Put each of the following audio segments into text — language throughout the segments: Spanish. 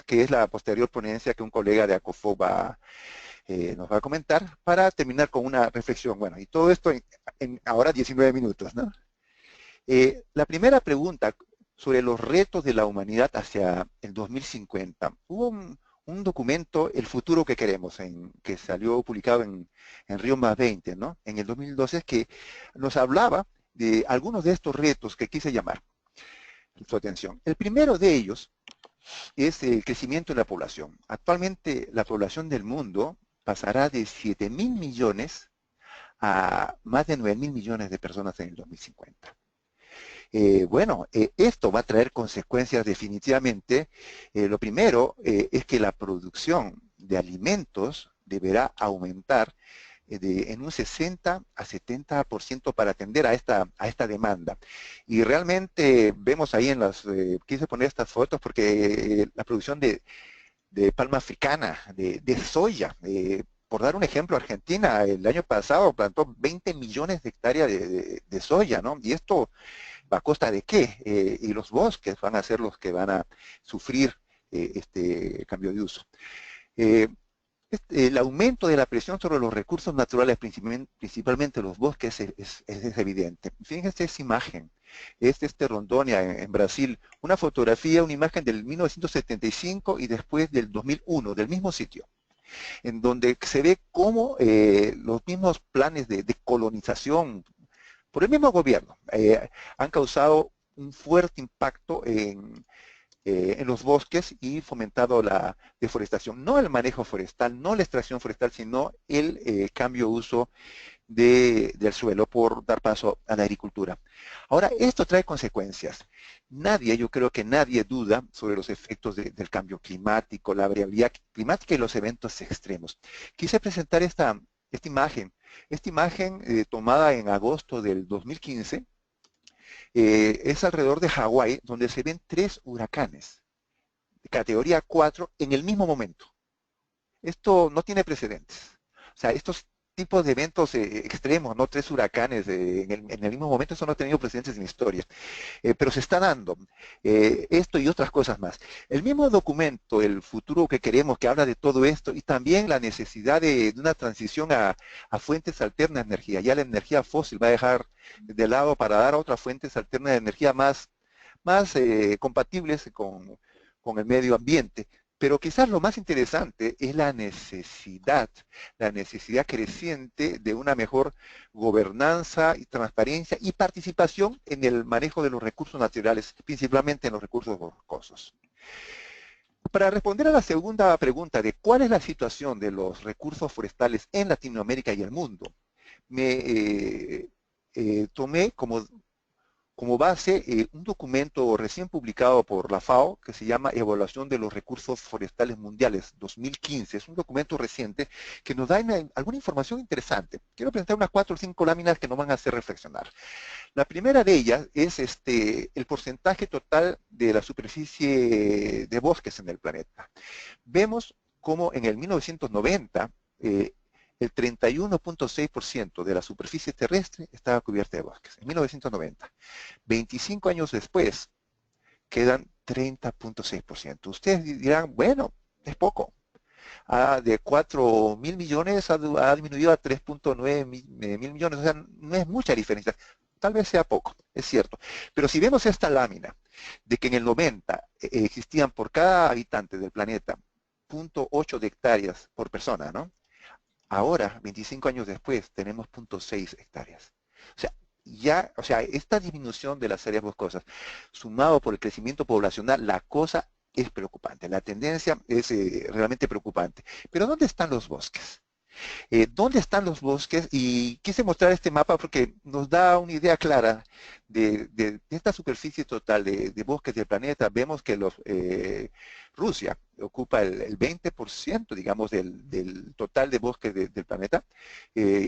que es la posterior ponencia que un colega de ACOFOC nos va a comentar, para terminar con una reflexión. Bueno, y todo esto en ahora 19 minutos, ¿no? La primera pregunta sobre los retos de la humanidad hacia el 2050. Hubo un documento, El futuro que queremos, que salió publicado en Río Más 20, ¿no? En el 2012, que nos hablaba de algunos de estos retos que quise llamar su atención. El primero de ellos es el crecimiento de la población. Actualmente la población del mundo pasará de 7.000 millones a más de 9.000 millones de personas en el 2050. Esto va a traer consecuencias definitivamente. Lo primero es que la producción de alimentos deberá aumentar en un 60 a 70% para atender a esta demanda. Y realmente vemos ahí quise poner estas fotos porque la producción de palma africana, de soya, por dar un ejemplo, Argentina el año pasado plantó 20 millones de hectáreas de soya, ¿no? Y esto ¿a costa de qué? Y los bosques van a ser los que van a sufrir este cambio de uso. Eh, el aumento de la presión sobre los recursos naturales, principalmente los bosques, es evidente. Fíjense esa imagen. Es Rondônia en Brasil. Una fotografía, una imagen del 1975 y después del 2001, del mismo sitio, en donde se ve cómo los mismos planes de colonización por el mismo gobierno han causado un fuerte impacto en los bosques y fomentado la deforestación. No el manejo forestal, no la extracción forestal, sino el cambio de uso del suelo por dar paso a la agricultura. Ahora, esto trae consecuencias. Yo creo que nadie duda sobre los efectos del cambio climático, la variabilidad climática y los eventos extremos. Quise presentar esta imagen. Esta imagen tomada en agosto del 2015 es alrededor de Hawái, donde se ven 3 huracanes de categoría 4 en el mismo momento. Esto no tiene precedentes. O sea, estos tipos de eventos extremos, ¿no? 3 huracanes en el mismo momento, eso no ha tenido precedentes en la historia. Pero se está dando esto y otras cosas más. El mismo documento, El futuro que queremos, que habla de todo esto y también la necesidad de una transición a fuentes alternas de energía. Ya la energía fósil va a dejar de lado para dar a otras fuentes alternas de energía más compatibles con el medio ambiente. Pero quizás lo más interesante es la necesidad creciente de una mejor gobernanza y transparencia y participación en el manejo de los recursos naturales, principalmente en los recursos boscosos. Para responder a la segunda pregunta de cuál es la situación de los recursos forestales en Latinoamérica y el mundo, me tomé como base un documento recién publicado por la FAO que se llama Evaluación de los Recursos Forestales Mundiales 2015. Es un documento reciente que nos da alguna información interesante. Quiero presentar unas 4 o 5 láminas que nos van a hacer reflexionar. La primera de ellas es el porcentaje total de la superficie de bosques en el planeta. Vemos cómo en el 1990 el 31.6% de la superficie terrestre estaba cubierta de bosques, en 1990. 25 años después, quedan 30.6%. Ustedes dirán, bueno, es poco. De 4.000 millones ha disminuido a 3.9 mil millones, o sea, no es mucha diferencia. Tal vez sea poco, es cierto. Pero si vemos esta lámina, de que en el 90 existían por cada habitante del planeta 0.8 de hectáreas por persona, ¿no? Ahora, 25 años después, tenemos 0.6 hectáreas. O sea, esta disminución de las áreas boscosas, sumado por el crecimiento poblacional, la cosa es preocupante. La tendencia es realmente preocupante. Pero ¿dónde están los bosques? ¿Dónde están los bosques? Y quise mostrar este mapa porque nos da una idea clara de esta superficie total de bosques del planeta. Vemos que Rusia ocupa el 20%, digamos, del total de bosques del planeta.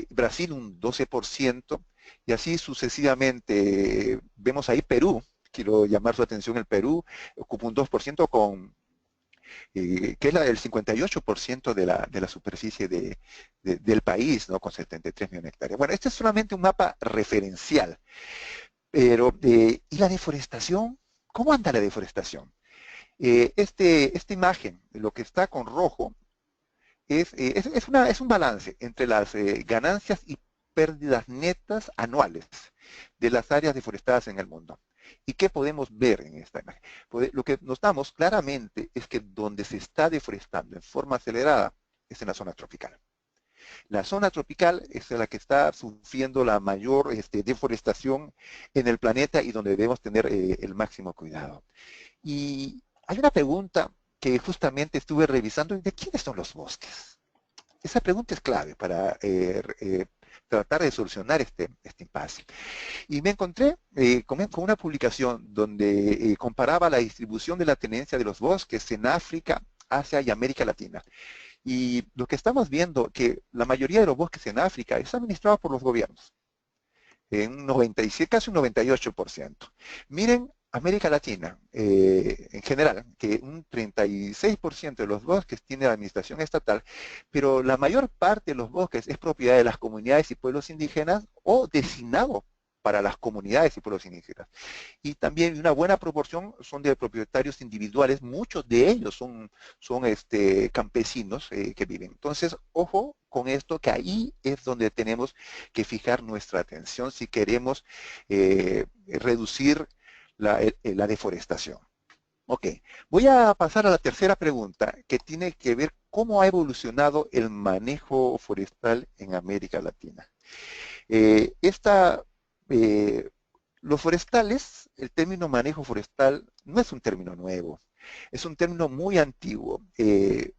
Brasil un 12%, y así sucesivamente. Vemos ahí Perú. Quiero llamar su atención, el Perú ocupa un 2% que es la del 58% de la superficie del país, ¿no? Con 73 millones de hectáreas. Bueno, este es solamente un mapa referencial, pero ¿y la deforestación? ¿Cómo anda la deforestación? Esta imagen, lo que está con rojo, es un balance entre las ganancias y pérdidas netas anuales de las áreas deforestadas en el mundo. ¿Y qué podemos ver en esta imagen? Lo que notamos claramente es que donde se está deforestando en forma acelerada es en la zona tropical. La zona tropical es la que está sufriendo la mayor deforestación en el planeta y donde debemos tener el máximo cuidado. Y hay una pregunta que justamente estuve revisando, ¿de quiénes son los bosques? Esa pregunta es clave para tratar de solucionar este impasse. Y me encontré con una publicación donde comparaba la distribución de la tenencia de los bosques en África, Asia y América Latina. Y lo que estamos viendo que la mayoría de los bosques en África es administrado por los gobiernos, en un 97, casi un 98%. Miren América Latina, en general, que un 36% de los bosques tiene la administración estatal, pero la mayor parte de los bosques es propiedad de las comunidades y pueblos indígenas o designado para las comunidades y pueblos indígenas. Y también una buena proporción son de propietarios individuales, muchos de ellos son campesinos que viven. Entonces, ojo con esto, que ahí es donde tenemos que fijar nuestra atención si queremos reducir la deforestación. Ok, voy a pasar a la tercera pregunta, que tiene que ver cómo ha evolucionado el manejo forestal en América Latina. Esta los forestales, el término manejo forestal no es un término nuevo, es un término muy antiguo.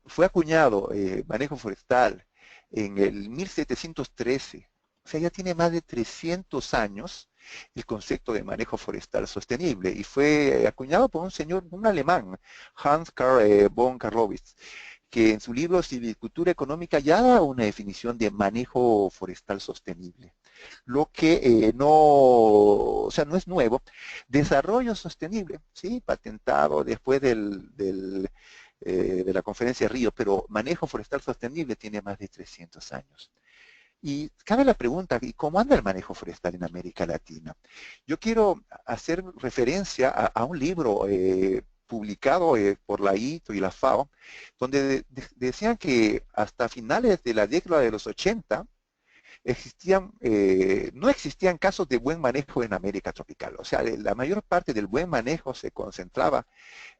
Fue acuñado manejo forestal en el 1713, o sea, ya tiene más de 300 años el concepto de manejo forestal sostenible y fue acuñado por un señor, un alemán, Hans Carl von Carlowitz, que en su libro Silvicultura Económica ya da una definición de manejo forestal sostenible. Lo que o sea, no es nuevo. Desarrollo sostenible, sí, patentado después de la conferencia de Río, pero manejo forestal sostenible tiene más de 300 años. Y cabe la pregunta, ¿y cómo anda el manejo forestal en América Latina? Yo quiero hacer referencia a un libro publicado por la ITO y la FAO, donde decían que hasta finales de la década de los 80 no existían casos de buen manejo en América tropical. O sea, la mayor parte del buen manejo se concentraba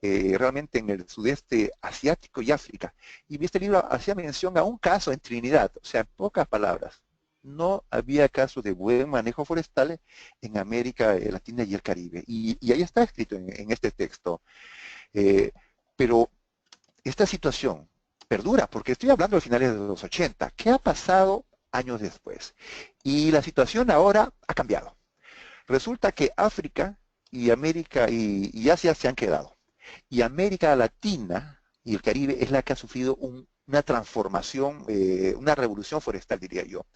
realmente en el sudeste asiático y África. Y este libro hacía mención a un caso en Trinidad, o sea, en pocas palabras. No había casos de buen manejo forestal en América Latina y el Caribe. Y ahí está escrito en este texto. Pero esta situación perdura, porque estoy hablando de finales de los 80. ¿Qué ha pasado años después? Y la situación ahora ha cambiado. Resulta que África y América y Asia se han quedado. Y América Latina y el Caribe es la que ha sufrido una transformación, una revolución forestal, diría yo.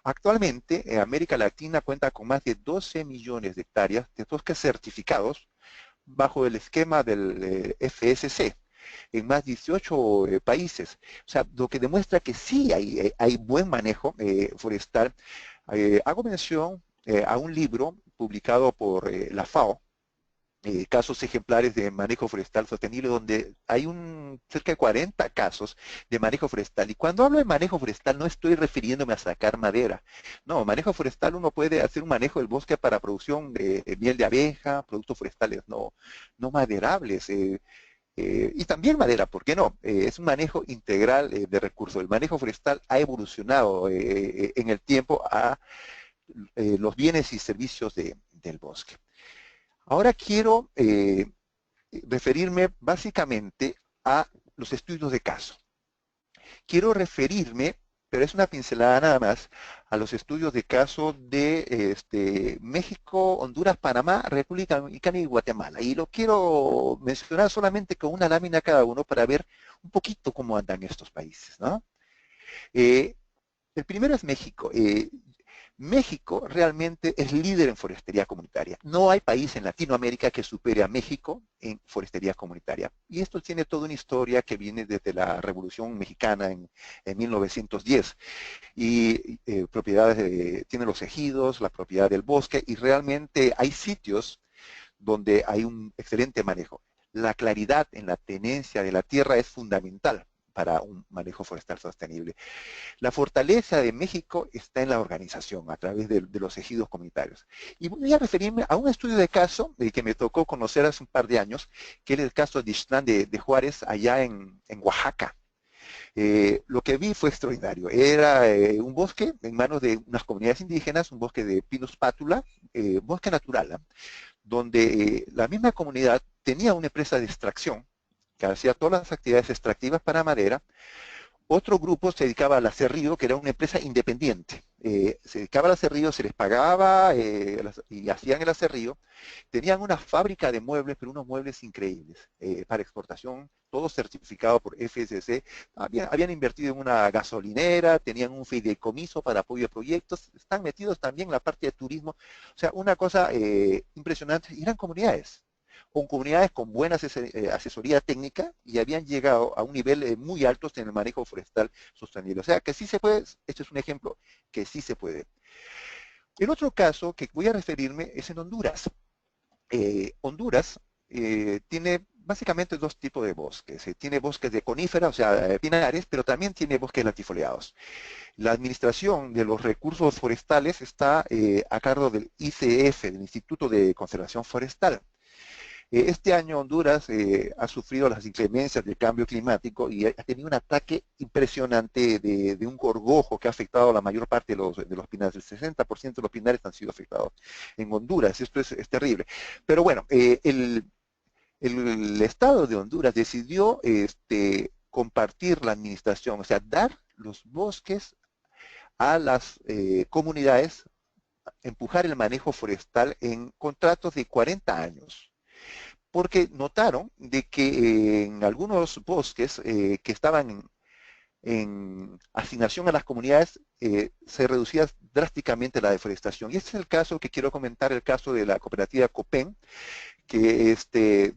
Actualmente, América Latina cuenta con más de 12 millones de hectáreas de bosques certificados bajo el esquema del FSC en más de 18 países. O sea, lo que demuestra que sí hay buen manejo forestal. Hago mención a un libro publicado por la FAO, casos ejemplares de manejo forestal sostenible, donde hay cerca de 40 casos de manejo forestal. Y cuando hablo de manejo forestal no estoy refiriéndome a sacar madera. No, manejo forestal uno puede hacer un manejo del bosque para producción de miel de abeja, productos forestales no maderables. Y también madera, ¿por qué no? Es un manejo integral de recursos. El manejo forestal ha evolucionado en el tiempo a los bienes y servicios del bosque. Ahora quiero referirme básicamente a los estudios de caso. Quiero referirme, pero es una pincelada nada más, a los estudios de caso de México, Honduras, Panamá, República Dominicana y Guatemala. Y lo quiero mencionar solamente con una lámina cada uno para ver un poquito cómo andan estos países, ¿no? El primero es México. México realmente es líder en forestería comunitaria. No hay país en Latinoamérica que supere a México en forestería comunitaria. Y esto tiene toda una historia que viene desde la Revolución Mexicana en 1910. Y propiedades, tiene los ejidos, la propiedad del bosque, y realmente hay sitios donde hay un excelente manejo. la claridad en la tenencia de la tierra es fundamental para un manejo forestal sostenible. La fortaleza de México está en la organización a través de los ejidos comunitarios. Y voy a referirme a un estudio de caso que me tocó conocer hace un par de años, que es el caso de Ixtlán de Juárez, allá en Oaxaca. Lo que vi fue extraordinario. Era un bosque en manos de unas comunidades indígenas, un bosque de Pinus pátula, bosque natural, ¿eh? Donde la misma comunidad tenía una empresa de extracción que hacía todas las actividades extractivas para madera. Otro grupo se dedicaba al aserrío, que era una empresa independiente. Se dedicaba al aserrío, se les pagaba y hacían el aserrío. Tenían una fábrica de muebles, pero unos muebles increíbles para exportación, todo certificado por FSC. Habían invertido en una gasolinera, tenían un fideicomiso para apoyo a proyectos, están metidos también en la parte de turismo. O sea, una cosa impresionante. Y eran comunidades con comunidades con buena asesoría técnica y habían llegado a un nivel muy alto en el manejo forestal sostenible. O sea, que sí se puede, este es un ejemplo que sí se puede. El otro caso que voy a referirme es en Honduras. Honduras tiene básicamente dos tipos de bosques. Tiene bosques de conífera, o sea, pinares, pero también tiene bosques latifoliados. La administración de los recursos forestales está a cargo del ICF, del Instituto de Conservación Forestal. Este año Honduras ha sufrido las inclemencias del cambio climático y ha tenido un ataque impresionante de un gorgojo que ha afectado a la mayor parte de los pinares. El 60% de los pinares han sido afectados en Honduras. Esto es terrible. Pero bueno, el Estado de Honduras decidió compartir la administración, o sea, dar los bosques a las comunidades, empujar el manejo forestal en contratos de 40 años. Porque notaron de que en algunos bosques que estaban en asignación a las comunidades se reducía drásticamente la deforestación. Y este es el caso que quiero comentar, el caso de la cooperativa Copen, que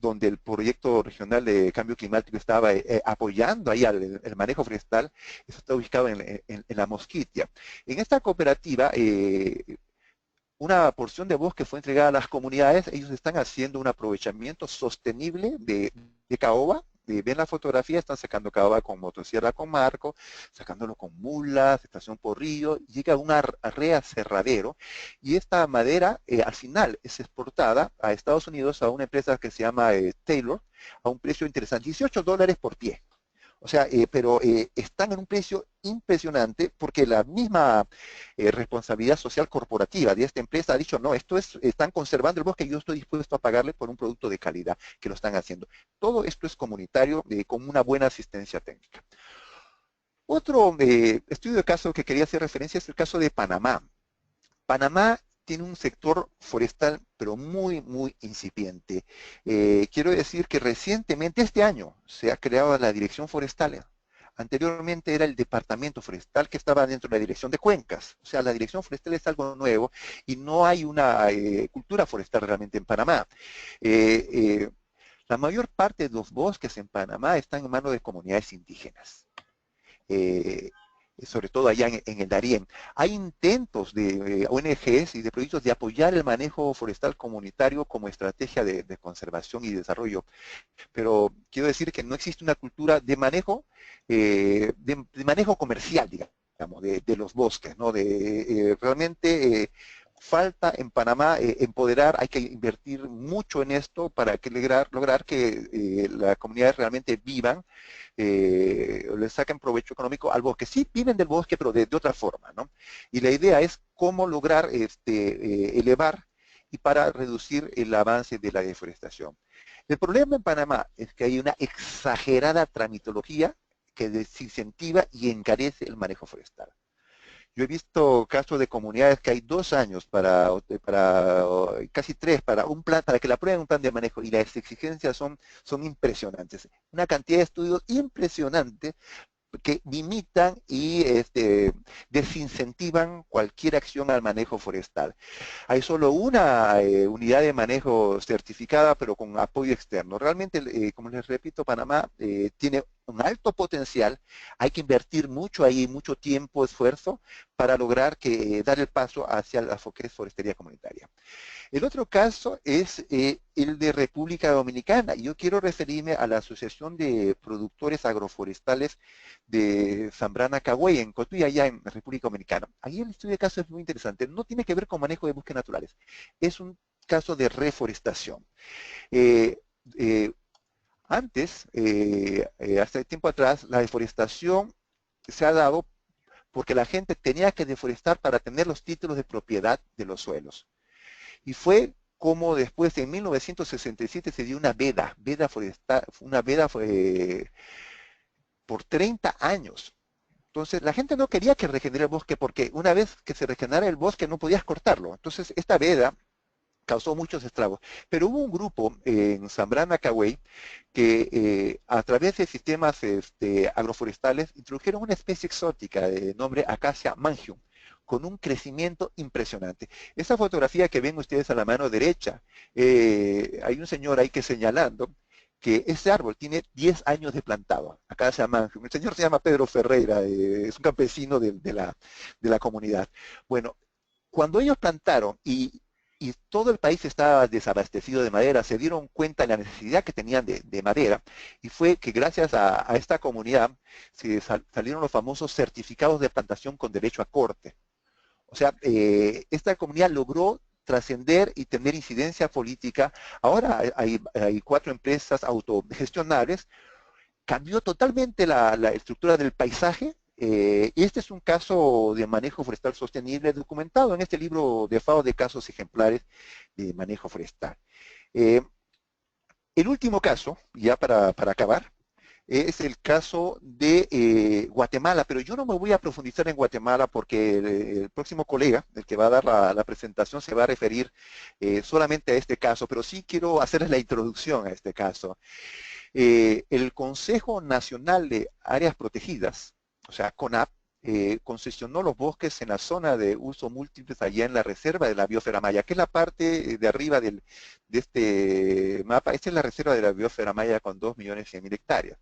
donde el proyecto regional de cambio climático estaba apoyando ahí el manejo forestal. Eso está ubicado en la Mosquitia. En esta cooperativa una porción de bosque fue entregada a las comunidades. Ellos están haciendo un aprovechamiento sostenible de caoba. Ven la fotografía, están sacando caoba con motosierra con marco, sacándolo con mulas, estación por río, llega a un reaserradero y esta madera al final es exportada a Estados Unidos a una empresa que se llama Taylor a un precio interesante, $18 por pie. O sea, pero están en un precio impresionante porque la misma responsabilidad social corporativa de esta empresa ha dicho, no, están conservando el bosque y yo estoy dispuesto a pagarle por un producto de calidad que lo están haciendo. Todo esto es comunitario con una buena asistencia técnica. Otro estudio de caso que quería hacer referencia es el caso de Panamá. Panamá tiene un sector forestal, pero muy, muy incipiente. Quiero decir que recientemente, este año, se ha creado la Dirección Forestal. Anteriormente era el Departamento Forestal que estaba dentro de la Dirección de Cuencas. O sea, la Dirección Forestal es algo nuevo y no hay una cultura forestal realmente en Panamá. La mayor parte de los bosques en Panamá están en manos de comunidades indígenas. Sobre todo allá en el Darién. Hay intentos de ONGs y de proyectos de apoyar el manejo forestal comunitario como estrategia de conservación y desarrollo, pero quiero decir que no existe una cultura de manejo, de manejo comercial, digamos, de los bosques, ¿no? Realmente falta en Panamá empoderar, hay que invertir mucho en esto para que lograr que las comunidades realmente vivan, le saquen provecho económico al bosque. Sí viven del bosque, pero de otra forma, ¿no? Y la idea es cómo lograr elevar y para reducir el avance de la deforestación. El problema en Panamá es que hay una exagerada tramitología que desincentiva y encarece el manejo forestal. Yo he visto casos de comunidades que hay 2 años casi 3, para que le aprueben un plan de manejo y las exigencias son impresionantes. Una cantidad de estudios impresionantes que limitan y desincentivan cualquier acción al manejo forestal. Hay solo una unidad de manejo certificada, pero con apoyo externo. Realmente, como les repito, Panamá tiene un alto potencial, hay que invertir mucho ahí, mucho tiempo, esfuerzo, para lograr dar el paso hacia la forestería comunitaria. El otro caso es el de República Dominicana. Yo quiero referirme a la Asociación de Productores Agroforestales de Zambrana Cahuey, en Cotuí, allá en República Dominicana. Ahí el estudio de caso es muy interesante. No tiene que ver con manejo de bosques naturales. Es un caso de reforestación. Eh, eh, Antes, hasta tiempo atrás, la deforestación se ha dado porque la gente tenía que deforestar para tener los títulos de propiedad de los suelos. Y fue como después, en 1967, se dio veda forestal, una veda por 30 años. Entonces, la gente no quería que regenerara el bosque porque una vez que se regenerara el bosque no podías cortarlo. Entonces, esta veda causó muchos estragos. Pero hubo un grupo en Zambrana Cahuey que a través de sistemas agroforestales introdujeron una especie exótica de nombre Acacia mangium, con un crecimiento impresionante. Esa fotografía que ven ustedes a la mano derecha, hay un señor ahí que señalando que ese árbol tiene 10 años de plantado, Acacia mangium. El señor se llama Pedro Ferreira, es un campesino de la comunidad. Bueno, cuando ellos plantaron y todo el país estaba desabastecido de madera, se dieron cuenta de la necesidad que tenían de madera, y fue que gracias a esta comunidad salieron los famosos certificados de plantación con derecho a corte. O sea, esta comunidad logró trascender y tener incidencia política. Ahora hay 4 empresas autogestionables. Cambió totalmente la estructura del paisaje. Este es un caso de manejo forestal sostenible documentado en este libro de FAO de casos ejemplares de manejo forestal. El último caso, ya para acabar, es el caso de Guatemala, pero yo no me voy a profundizar en Guatemala porque el próximo colega, el que va a dar la presentación, se va a referir solamente a este caso, pero sí quiero hacerles la introducción a este caso. El Consejo Nacional de Áreas Protegidas, o sea, CONAP, concesionó los bosques en la zona de uso múltiple allá en la reserva de la biosfera maya, que es la parte de arriba de este mapa. Esta es la reserva de la biosfera maya con 2.100.000 hectáreas.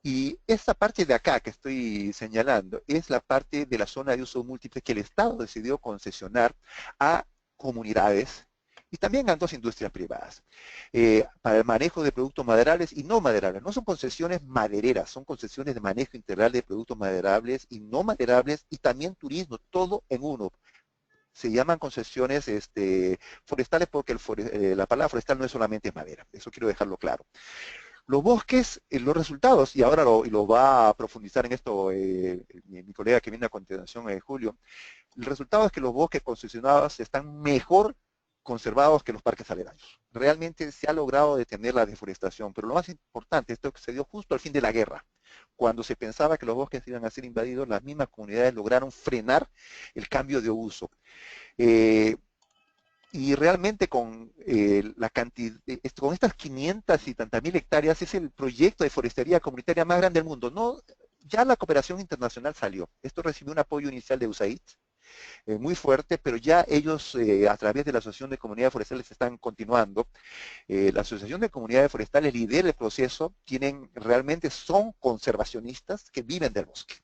Y esta parte de acá que estoy señalando es la parte de la zona de uso múltiple que el Estado decidió concesionar a comunidades y también a 2 industrias privadas, para el manejo de productos maderables y no maderables. No son concesiones madereras, son concesiones de manejo integral de productos maderables y no maderables, y también turismo, todo en uno. Se llaman concesiones forestales porque la palabra forestal no es solamente madera, eso quiero dejarlo claro. Los bosques, los resultados, y ahora lo va a profundizar en esto mi colega que viene a continuación, Julio, el resultado es que los bosques concesionados están mejor conservados que los parques aledaños. Realmente se ha logrado detener la deforestación, pero lo más importante, esto se dio justo al fin de la guerra. Cuando se pensaba que los bosques iban a ser invadidos, las mismas comunidades lograron frenar el cambio de uso. Y realmente con con estas 500 y tantas mil hectáreas es el proyecto de forestería comunitaria más grande del mundo. No, ya la cooperación internacional salió. Esto recibió un apoyo inicial de USAID, muy fuerte, pero ya ellos a través de la Asociación de Comunidades Forestales están continuando. La Asociación de Comunidades Forestales lidera el proceso, realmente son conservacionistas que viven del bosque.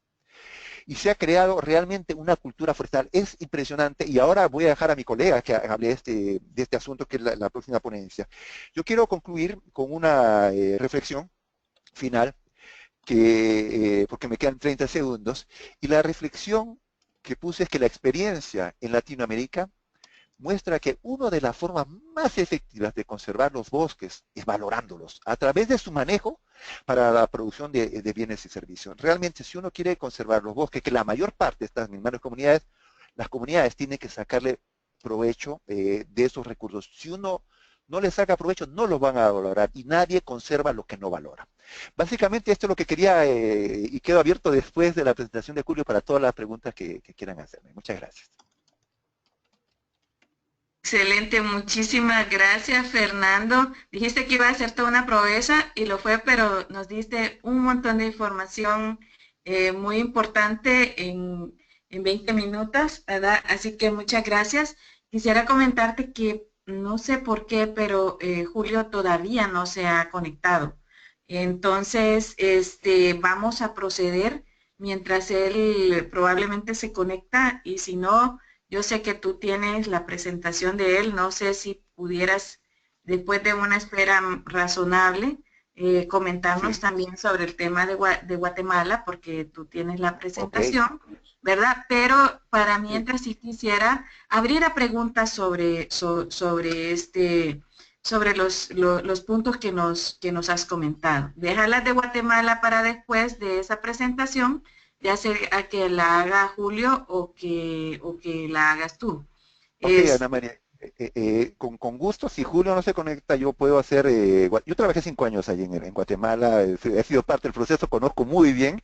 Y se ha creado realmente una cultura forestal. Es impresionante, y ahora voy a dejar a mi colega que hable de este asunto, que es la próxima ponencia. Yo quiero concluir con una reflexión final, porque me quedan 30 segundos, y la reflexión que puse es que la experiencia en Latinoamérica muestra que una de las formas más efectivas de conservar los bosques es valorándolos a través de su manejo para la producción de bienes y servicios. Realmente, si uno quiere conservar los bosques, que la mayor parte de estas mismas comunidades, las comunidades tienen que sacarle provecho de esos recursos. Si uno no les saca provecho, no los van a valorar, y nadie conserva lo que no valora. Básicamente esto es lo que quería, y quedo abierto después de la presentación de Julio para todas las preguntas que quieran hacerme. Muchas gracias. Excelente, muchísimas gracias, Fernando. Dijiste que iba a ser toda una proeza y lo fue, pero nos diste un montón de información muy importante en 20 minutos, ¿verdad? Así que muchas gracias. Quisiera comentarte que no sé por qué, pero Julio todavía no se ha conectado. Entonces, vamos a proceder mientras él probablemente se conecta y si no, yo sé que tú tienes la presentación de él, no sé si pudieras, después de una espera razonable, comentarnos Sí, también sobre el tema de Guatemala, porque tú tienes la ok. presentación, ¿verdad? Pero para Sí. mientras sí quisiera abrir a preguntas sobre los puntos que nos has comentado. Déjalas de Guatemala para después de esa presentación, ya sea que la haga Julio o que la hagas tú. Ok, Es, Ana María, con gusto, si Julio no se conecta, yo puedo hacer, yo trabajé 5 años allí en Guatemala, he sido parte del proceso, conozco muy bien,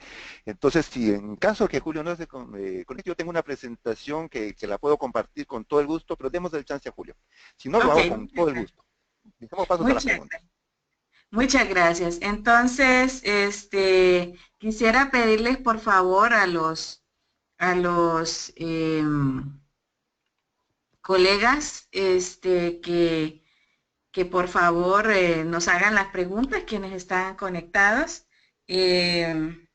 entonces si en caso que Julio no se conecte, yo tengo una presentación que la puedo compartir con todo el gusto, pero demos el chance a Julio. Si no, lo ok, hago con todo el gusto. Dejemos pasos a las muchas, preguntas. muchas gracias. Entonces, quisiera pedirles por favor a los colegas que por favor nos hagan las preguntas quienes están conectados. Eh,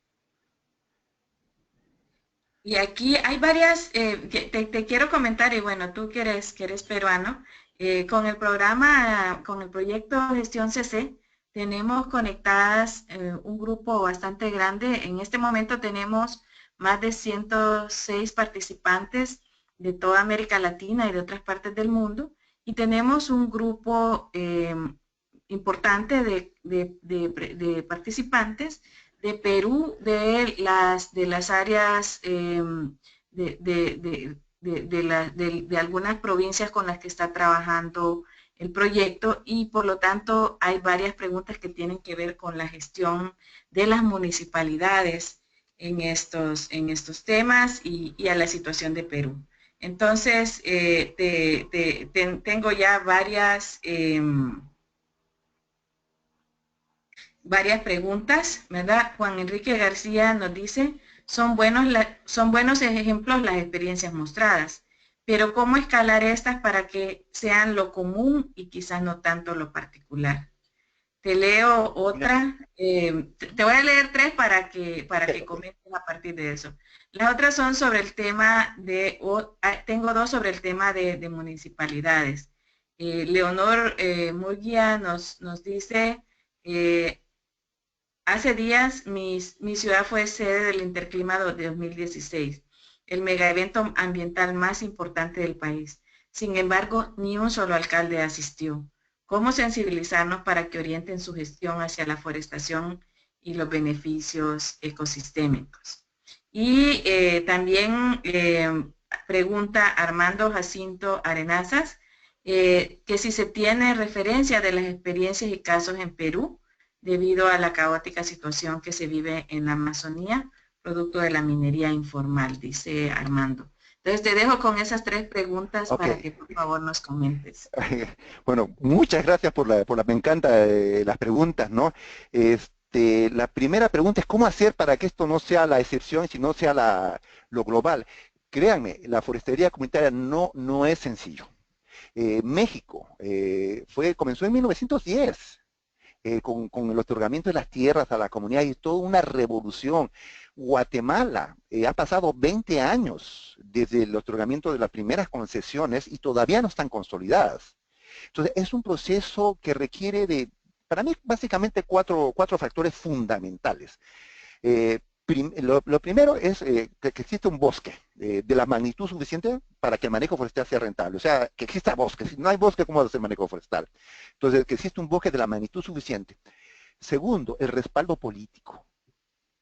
y aquí hay varias, que te quiero comentar, y bueno, tú que eres peruano, con el programa, con el proyecto Gestión CC, tenemos conectadas un grupo bastante grande. En este momento tenemos más de 106 participantes de toda América Latina y de otras partes del mundo, y tenemos un grupo importante de participantes de Perú, de las áreas de algunas provincias con las que está trabajando el proyecto y por lo tanto hay varias preguntas que tienen que ver con la gestión de las municipalidades en estos temas y a la situación de Perú. Entonces, tengo ya varias preguntas, ¿verdad? Juan Enrique García nos dice, son buenos ejemplos las experiencias mostradas, pero ¿cómo escalar estas para que sean lo común y quizás no tanto lo particular? Te leo Mira, otra, te voy a leer tres ok, para que ok. comentes a partir de eso. Las otras son sobre el tema tengo dos sobre el tema de municipalidades. Leonor Murguía nos dice, eh, hace días mi ciudad fue sede del Interclima de 2016, el megaevento ambiental más importante del país. Sin embargo, ni un solo alcalde asistió. ¿Cómo sensibilizarnos para que orienten su gestión hacia la forestación y los beneficios ecosistémicos? Y también pregunta Armando Jacinto Arenazas, que si se tiene referencia de las experiencias y casos en Perú debido a la caótica situación que se vive en la Amazonía, producto de la minería informal, dice Armando. Entonces te dejo con esas tres preguntas Ok. para que por favor nos comentes. Bueno, muchas gracias me encanta las preguntas, ¿no? La primera pregunta es cómo hacer para que esto no sea la excepción, sino sea lo global. Créanme, la forestería comunitaria no es sencillo. México comenzó en 1910 con el otorgamiento de las tierras a la comunidad y toda una revolución. Guatemala ha pasado 20 años desde el otorgamiento de las primeras concesiones y todavía no están consolidadas. Entonces, es un proceso que requiere para mí, básicamente cuatro factores fundamentales. Lo primero es que existe un bosque de la magnitud suficiente para que el manejo forestal sea rentable. O sea, que exista bosque. Si no hay bosque, ¿cómo va a hacer manejo forestal? Entonces, que existe un bosque de la magnitud suficiente. Segundo, el respaldo político.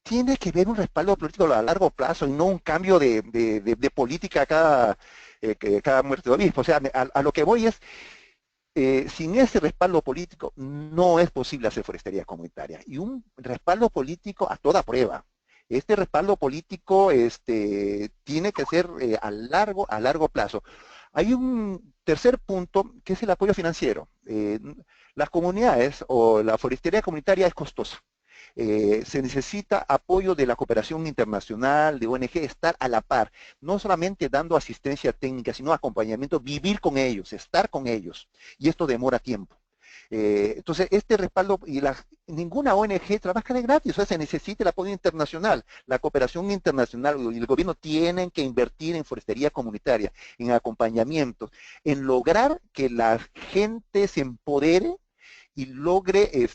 Tiene que haber un respaldo político a largo plazo y no un cambio de política cada muerte de obispo. O sea, a lo que voy es, sin ese respaldo político no es posible hacer forestería comunitaria. Y un respaldo político a toda prueba. Este respaldo político tiene que ser a largo plazo. Hay un tercer punto que es el apoyo financiero. Las comunidades o la forestería comunitaria es costosa. Se necesita apoyo de la cooperación internacional, de ONG, estar a la par, no solamente dando asistencia técnica, sino acompañamiento, vivir con ellos, estar con ellos. Y esto demora tiempo. Entonces, este respaldo, y ninguna ONG trabaja de gratis, o sea, se necesita el apoyo internacional, la cooperación internacional, y el gobierno tienen que invertir en forestería comunitaria, en acompañamiento, en lograr que la gente se empodere y logre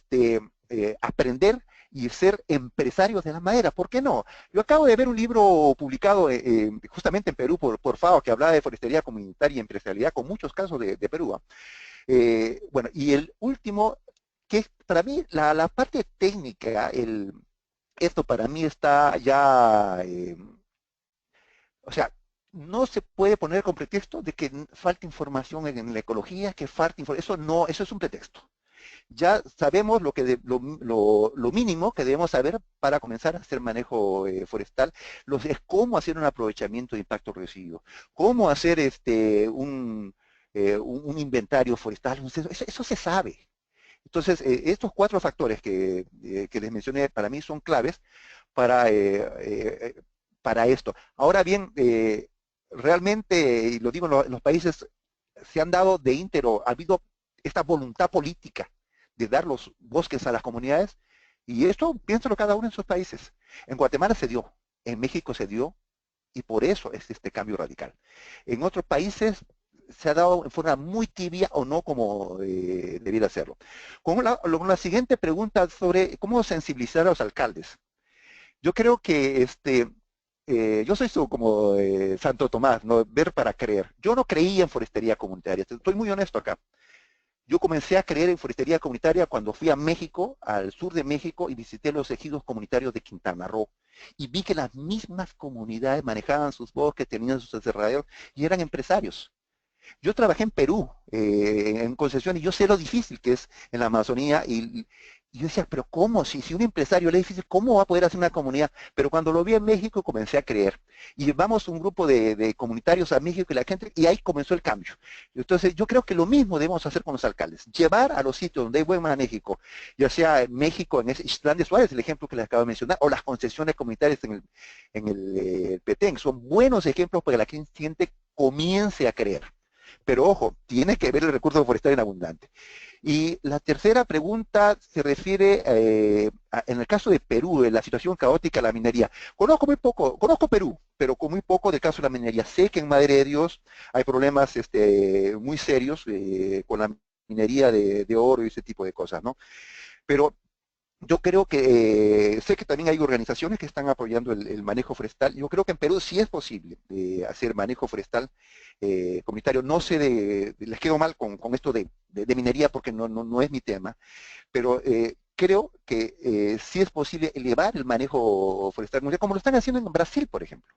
aprender y ser empresarios de la madera. ¿Por qué no? Yo acabo de ver un libro publicado justamente en Perú por FAO que hablaba de forestería comunitaria y empresarialidad con muchos casos de Perú. Bueno, y el último, que es para mí la parte técnica, esto para mí está ya, o sea, no se puede poner con pretexto de que falta información en la ecología, que falta información, eso no, eso es un pretexto. Ya sabemos lo mínimo que debemos saber para comenzar a hacer manejo forestal, es cómo hacer un aprovechamiento de impacto residuo, cómo hacer un inventario forestal, eso se sabe. Entonces, estos 4 factores que les mencioné para mí son claves para, para esto. Ahora bien, realmente, y lo digo, en los países se han dado de íntero, ha habido esta voluntad política de dar los bosques a las comunidades, y esto piénsalo cada uno en sus países. En Guatemala se dio, en México se dio, y por eso es este cambio radical. En otros países se ha dado en forma muy tibia o no como debiera hacerlo. Con la siguiente pregunta sobre cómo sensibilizar a los alcaldes. Yo creo que yo soy como Santo Tomás, ¿no? Ver para creer. Yo no creía en forestería comunitaria, estoy muy honesto acá. Yo comencé a creer en forestería comunitaria cuando fui a México, al sur de México, y visité los ejidos comunitarios de Quintana Roo. Y vi que las mismas comunidades manejaban sus bosques, tenían sus aserraderos y eran empresarios. Yo trabajé en Perú, en concesión, y yo sé lo difícil que es en la Amazonía, y yo decía, pero ¿cómo? Si un empresario le es difícil, ¿cómo va a poder hacer una comunidad? Pero cuando lo vi en México comencé a creer. Y llevamos un grupo de comunitarios a México y la gente, y ahí comenzó el cambio. Entonces yo creo que lo mismo debemos hacer con los alcaldes, llevar a los sitios donde hay buen manejo, ya sea en México, en Islán de Suárez, el ejemplo que les acabo de mencionar, o las concesiones comunitarias en el Petén, son buenos ejemplos para que la gente comience a creer. Pero ojo, tiene que ver el recurso forestal en abundante. Y la tercera pregunta se refiere, en el caso de Perú, en la situación caótica de la minería. Conozco muy poco, conozco Perú, pero con muy poco del caso de la minería. Sé que en Madre de Dios hay problemas muy serios con la minería de oro y ese tipo de cosas, ¿no? Pero yo creo que, sé que también hay organizaciones que están apoyando el manejo forestal. Yo creo que en Perú sí es posible hacer manejo forestal comunitario. No sé, les quedo mal con esto de minería porque no es mi tema, pero creo que sí es posible elevar el manejo forestal comunitario, como lo están haciendo en Brasil, por ejemplo.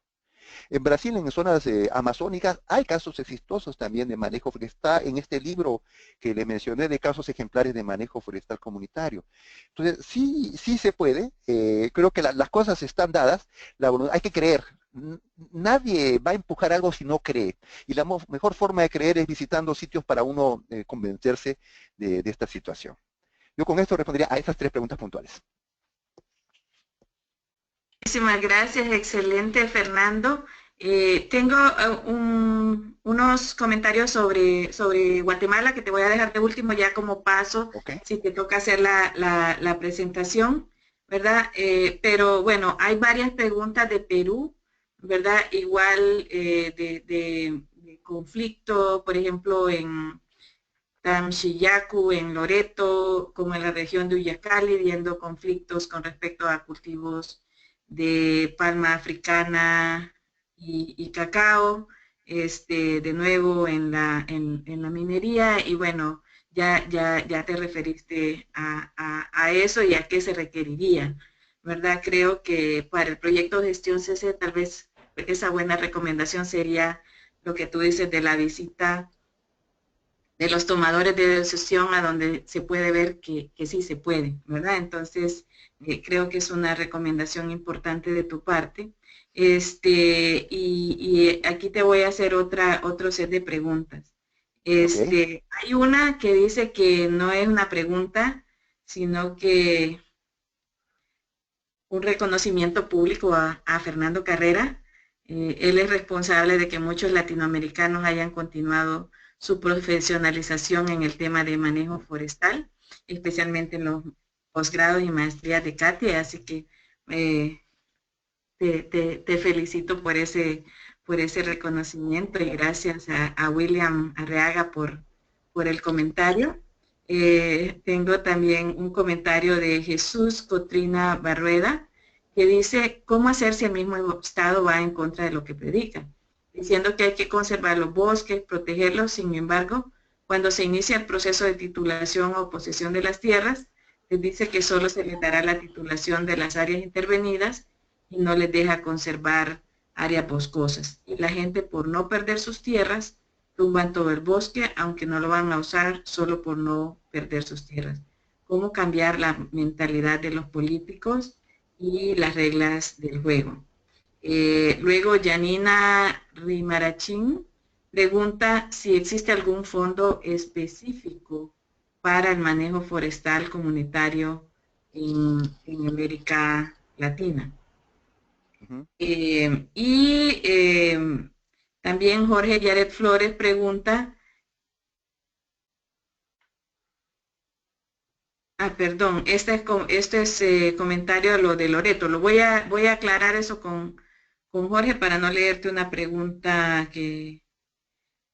En Brasil, en zonas amazónicas, hay casos exitosos también de manejo forestal. Está en este libro que le mencioné de casos ejemplares de manejo forestal comunitario. Entonces, sí, sí se puede. Creo que las cosas están dadas. Hay que creer. Nadie va a empujar algo si no cree. Y la mejor forma de creer es visitando sitios para uno convencerse de esta situación. Yo con esto respondería a estas 3 preguntas puntuales. Muchísimas gracias, excelente Fernando. Tengo unos comentarios sobre Guatemala que te voy a dejar de último ya como paso, Okay. si te toca hacer la presentación, ¿verdad? Pero bueno, hay varias preguntas de Perú, ¿verdad? Igual de conflicto, por ejemplo, en Tamchillacu, en Loreto, como en la región de Uyacali, viendo conflictos con respecto a cultivos de palma africana y cacao, de nuevo en la minería, y bueno, ya te referiste a eso y a qué se requeriría, ¿verdad? Creo que para el proyecto de gestión CC tal vez esa buena recomendación sería lo que tú dices de la visita de los tomadores de decisión a donde se puede ver que sí se puede, ¿verdad? Entonces, creo que es una recomendación importante de tu parte. Y aquí te voy a hacer otro set de preguntas. Okay. Hay una que dice que no es una pregunta, sino que un reconocimiento público a Fernando Carrera. Él es responsable de que muchos latinoamericanos hayan continuado su profesionalización en el tema de manejo forestal, especialmente en los posgrados y maestrías de CATIA, así que te felicito por ese reconocimiento y gracias a William Arreaga por el comentario. Tengo también un comentario de Jesús Cotrina Barrueda que dice, ¿cómo hacer si el mismo Estado va en contra de lo que predica? Diciendo que hay que conservar los bosques, protegerlos, sin embargo, cuando se inicia el proceso de titulación o posesión de las tierras, les dice que solo se les dará la titulación de las áreas intervenidas y no les deja conservar áreas boscosas. Y la gente, por no perder sus tierras, tumban todo el bosque, aunque no lo van a usar solo por no perder sus tierras. ¿Cómo cambiar la mentalidad de los políticos y las reglas del juego? Luego, Janina Rimarachín pregunta si existe algún fondo específico para el manejo forestal comunitario en América Latina. También Jorge Yaret Flores pregunta, perdón, este es comentario a lo de Loreto. Voy a aclarar eso con Jorge para no leerte una pregunta que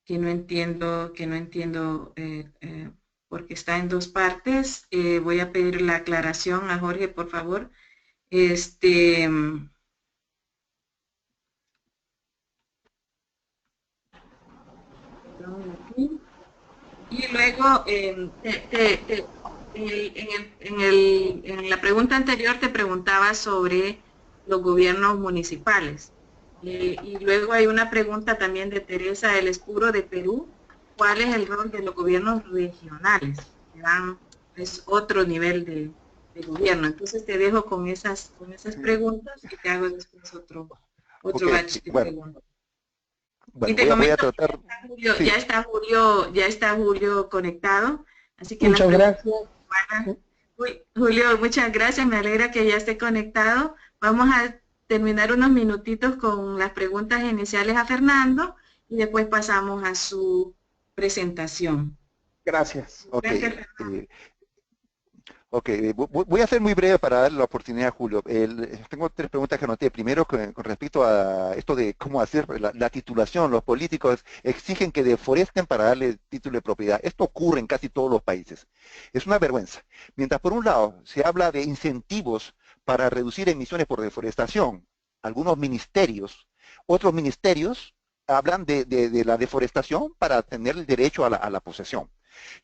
no entiendo porque está en dos partes. Voy a pedir la aclaración a Jorge, por favor. Y luego, en la pregunta anterior te preguntaba sobre los gobiernos municipales. Y luego hay una pregunta también de Teresa del Escuro de Perú. ¿Cuál es el rol de los gobiernos regionales? Es otro nivel de gobierno. Entonces te dejo con esas preguntas y te hago después otro batch de preguntas. Bueno, y te comento, voy a tratar... ya está Julio conectado, así que muchas gracias. Julio, muchas gracias, me alegra que ya esté conectado. Vamos a terminar unos minutitos con las preguntas iniciales a Fernando y después pasamos a su presentación. Gracias. Voy a ser muy breve para darle la oportunidad a Julio. Tengo tres preguntas que anoté. Primero, con respecto a esto de cómo hacer la titulación. Los políticos exigen que deforesten para darle título de propiedad. Esto ocurre en casi todos los países. Es una vergüenza. Mientras por un lado se habla de incentivos para reducir emisiones por deforestación, algunos ministerios, otros ministerios hablan de la deforestación para tener el derecho a la posesión.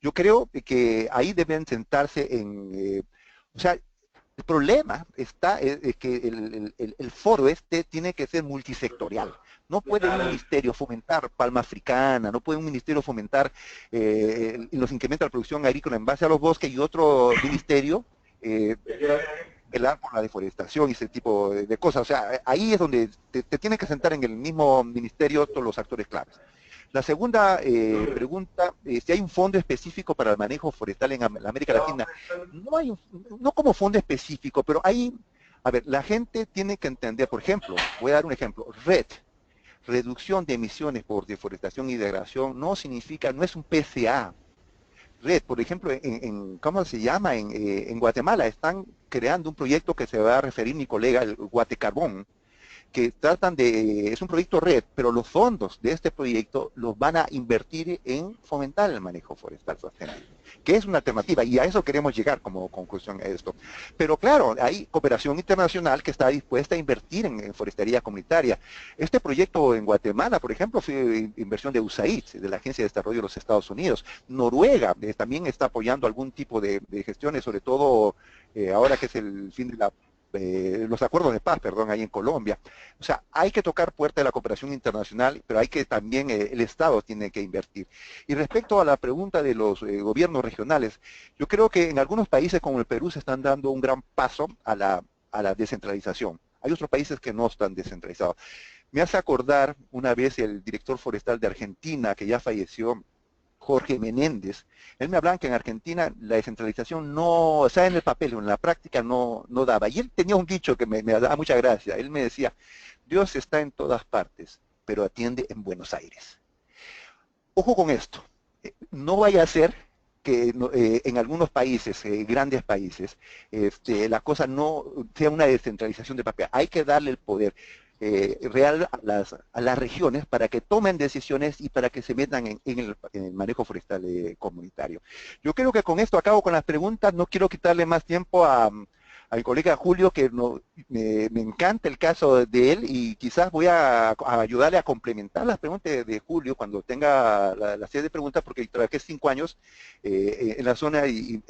Yo creo que ahí deben sentarse o sea, el problema está es que el foro tiene que ser multisectorial. No puede un ministerio fomentar palma africana, no puede un ministerio fomentar los incrementos de la producción agrícola en base a los bosques y otro ministerio velar por la deforestación y ese tipo de cosas. O sea, ahí es donde te tienes que sentar en el mismo ministerio todos los actores claves. La segunda pregunta, si hay un fondo específico para el manejo forestal en América Latina. No como fondo específico, pero hay, a ver, la gente tiene que entender, por ejemplo, voy a dar un ejemplo, reducción de emisiones por deforestación y degradación, no es un PCA. Por ejemplo, ¿cómo se llama? En Guatemala están creando un proyecto que se va a referir mi colega, el Guatecarbón, que es un proyecto pero los fondos de este proyecto los van a invertir en fomentar el manejo forestal sostenible, que es una alternativa, y a eso queremos llegar como conclusión a esto. Pero claro, hay cooperación internacional que está dispuesta a invertir en forestería comunitaria. Este proyecto en Guatemala, por ejemplo, fue inversión de USAID, de la Agencia de Desarrollo de los Estados Unidos. Noruega también está apoyando algún tipo de gestiones, sobre todo ahora que es el fin de los acuerdos de paz, perdón, ahí en Colombia. O sea, hay que tocar puerta de la cooperación internacional, pero hay que también, el Estado tiene que invertir. Y respecto a la pregunta de los gobiernos regionales, yo creo que en algunos países como el Perú se están dando un gran paso a la descentralización. Hay otros países que no están descentralizados. Me hace acordar una vez el director forestal de Argentina, que ya falleció, Jorge Menéndez. Él me hablaba que en Argentina la descentralización no, o sea, en el papel o en la práctica no daba. Y él tenía un dicho que me daba mucha gracia. Él me decía, Dios está en todas partes, pero atiende en Buenos Aires. Ojo con esto. no vaya a ser que en algunos países, grandes países, la cosa no sea una descentralización de papel. Hay que darle el poder real a las regiones para que tomen decisiones y para que se metan en el manejo forestal comunitario. Yo creo que con esto acabo con las preguntas. No quiero quitarle más tiempo al colega Julio, que me encanta el caso de él, y quizás voy a ayudarle a complementar las preguntas de Julio cuando tenga la serie de preguntas, porque trabajé 5 años en la zona y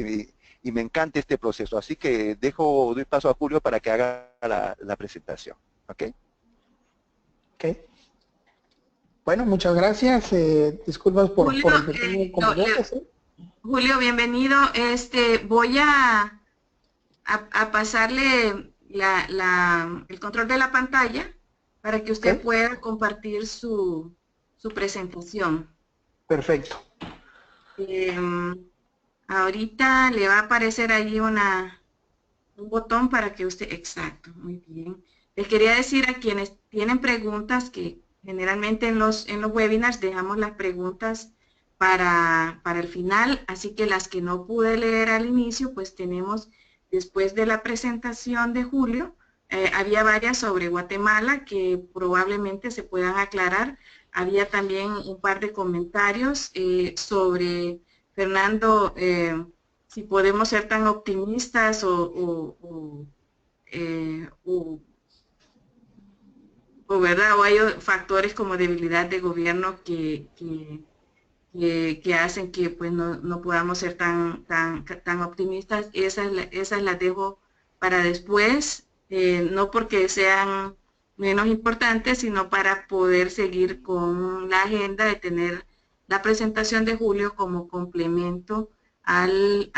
me encanta este proceso. Así que doy paso a Julio para que haga la presentación. ¿Ok? Ok. Bueno, muchas gracias. Disculpas por Julio, el pequeño inconveniente. ¿Sí? Julio, bienvenido. Voy a pasarle el control de la pantalla para que usted pueda compartir su presentación. Perfecto. Ahorita le va a aparecer ahí un botón para que usted, exacto, muy bien. Les quería decir a quienes tienen preguntas que generalmente en los webinars dejamos las preguntas para el final, así que las que no pude leer al inicio, pues tenemos después de la presentación de Julio, había varias sobre Guatemala que probablemente se puedan aclarar. Había también un par de comentarios sobre, Fernando, si podemos ser tan optimistas ¿verdad? O hay factores como debilidad de gobierno que hacen que pues no podamos ser tan optimistas. Esas las dejo para después, no porque sean menos importantes, sino para poder seguir con la agenda de tener la presentación de Julio como complemento al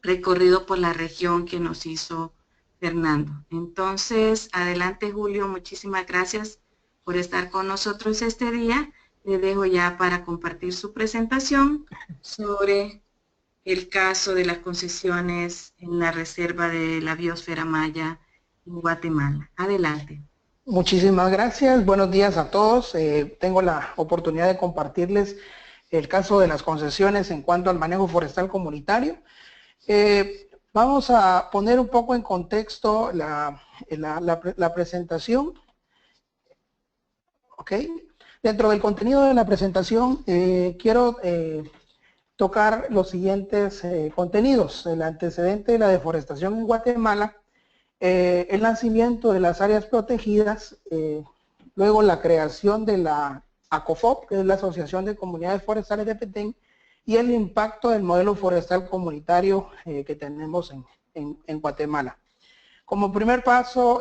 recorrido por la región que nos hizo Fernando. Entonces, adelante Julio, muchísimas gracias por estar con nosotros este día. Le dejo ya para compartir su presentación sobre el caso de las concesiones en la reserva de la biosfera maya en Guatemala. Adelante. Muchísimas gracias. Buenos días a todos. Tengo la oportunidad de compartirles el caso de las concesiones en cuanto al manejo forestal comunitario. Vamos a poner un poco en contexto la presentación. ¿Ok? Dentro del contenido de la presentación quiero tocar los siguientes contenidos: el antecedente de la deforestación en Guatemala, el nacimiento de las áreas protegidas, luego la creación de la ACOFOP, que es la Asociación de Comunidades Forestales de Petén, y el impacto del modelo forestal comunitario que tenemos en Guatemala. Como primer paso,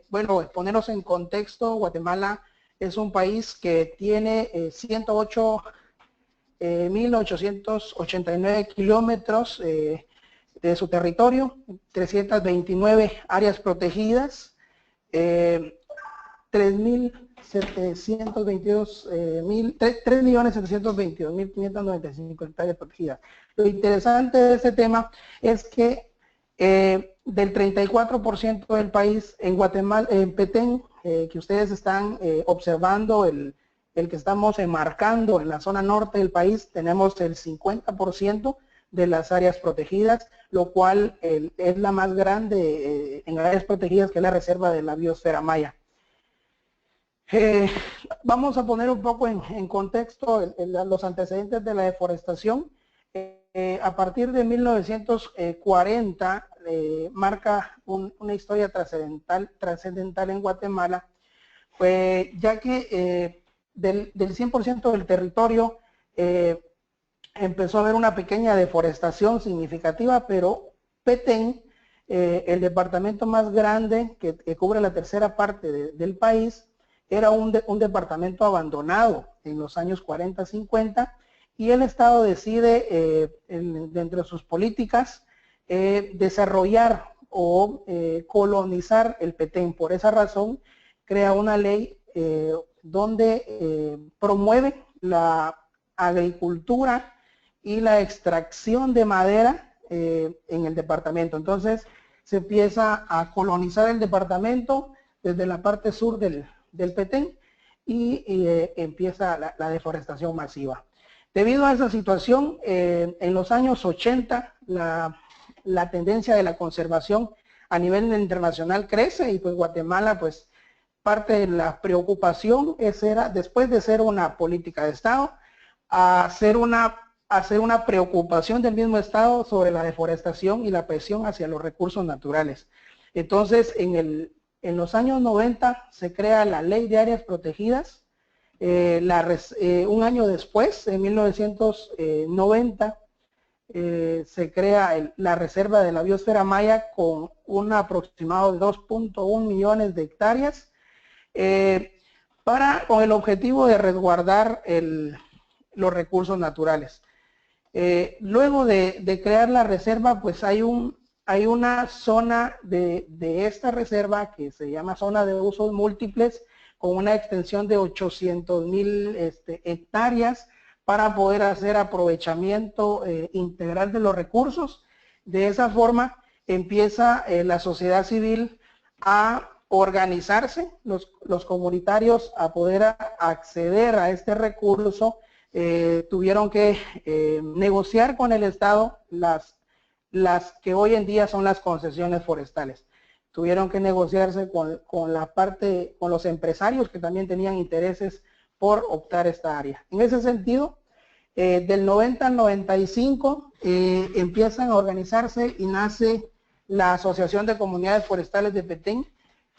bueno, ponernos en contexto. Guatemala es un país que tiene 108.889 kilómetros de su territorio, 329 áreas protegidas, 3.722.595 hectáreas protegidas. Lo interesante de este tema es que del 34% del país en Guatemala, en Petén, que ustedes están observando, el que estamos enmarcando en la zona norte del país, tenemos el 50% de las áreas protegidas, lo cual es la más grande en áreas protegidas, que es la reserva de la biosfera maya. Vamos a poner un poco en contexto los antecedentes de la deforestación. A partir de 1940 marca una historia trascendental en Guatemala, ya que del 100% del territorio empezó a haber una pequeña deforestación significativa, pero Petén, el departamento más grande que cubre la tercera parte del país, era un departamento abandonado en los años 40-50, y el Estado decide, dentro de sus políticas, desarrollar o colonizar el Petén. Por esa razón, crea una ley donde promueve la agricultura y la extracción de madera en el departamento. Entonces, se empieza a colonizar el departamento desde la parte sur del Petén, y empieza la deforestación masiva. Debido a esa situación, en los años 80, la tendencia de la conservación a nivel internacional crece y pues Guatemala, pues parte de la preocupación era, después de ser una política de Estado, hacer una preocupación del mismo Estado sobre la deforestación y la presión hacia los recursos naturales. Entonces, en los años 90 se crea la Ley de Áreas Protegidas. Un año después, en 1990, se crea la Reserva de la Biosfera Maya con un aproximado de 2.1 millones de hectáreas con el objetivo de resguardar los recursos naturales. Luego de crear la reserva, pues hay una zona de esta reserva que se llama zona de usos múltiples, con una extensión de 800,000 hectáreas para poder hacer aprovechamiento integral de los recursos. De esa forma empieza la sociedad civil a organizarse, los comunitarios a poder acceder a este recurso. Tuvieron que negociar con el Estado las que hoy en día son las concesiones forestales. Tuvieron que negociarse con los empresarios que también tenían intereses por optar esta área. En ese sentido, del 90 al 95 empiezan a organizarse y nace la Asociación de Comunidades Forestales de Petén,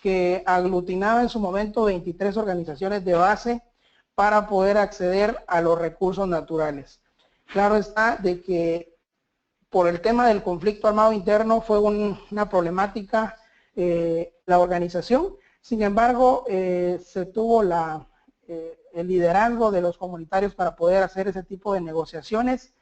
que aglutinaba en su momento 23 organizaciones de base para poder acceder a los recursos naturales. Claro está de que por el tema del conflicto armado interno fue una problemática la organización. Sin embargo, se tuvo el liderazgo de los comunitarios para poder hacer ese tipo de negociaciones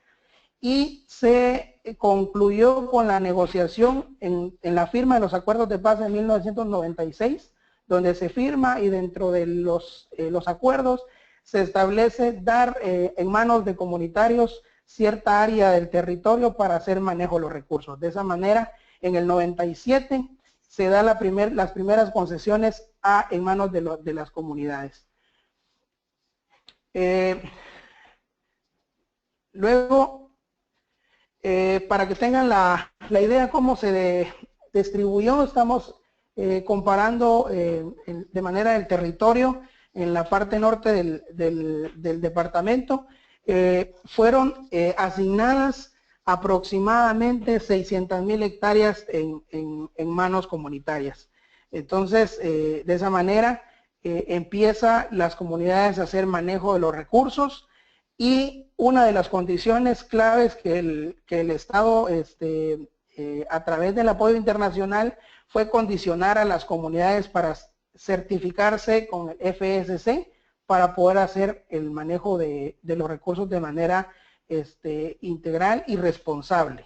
y se concluyó con la negociación en la firma de los acuerdos de paz en 1996, donde se firma y dentro de los acuerdos se establece dar en manos de comunitarios cierta área del territorio para hacer manejo de los recursos. De esa manera, en el 97 se da las primeras concesiones en manos de las comunidades. Luego, para que tengan la idea cómo se distribuyó, estamos comparando de manera del territorio en la parte norte del departamento. Fueron asignadas aproximadamente 600,000 hectáreas en manos comunitarias. Entonces, de esa manera empieza las comunidades a hacer manejo de los recursos y una de las condiciones claves que el Estado, a través del apoyo internacional, fue condicionar a las comunidades para certificarse con el FSC para poder hacer el manejo de los recursos de manera integral y responsable.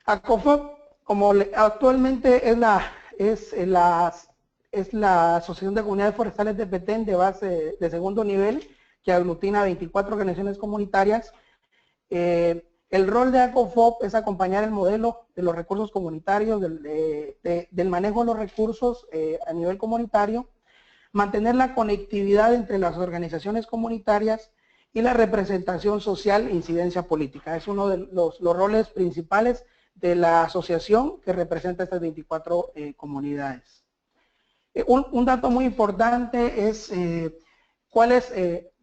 ACOFOP, como actualmente es la Asociación de Comunidades Forestales de Petén de base de segundo nivel, que aglutina 24 organizaciones comunitarias. El rol de ACOFOP es acompañar el modelo de los recursos comunitarios, del manejo de los recursos a nivel comunitario, mantener la conectividad entre las organizaciones comunitarias y la representación social e incidencia política. Es uno de los roles principales de la asociación que representa estas 24 comunidades. Un dato muy importante es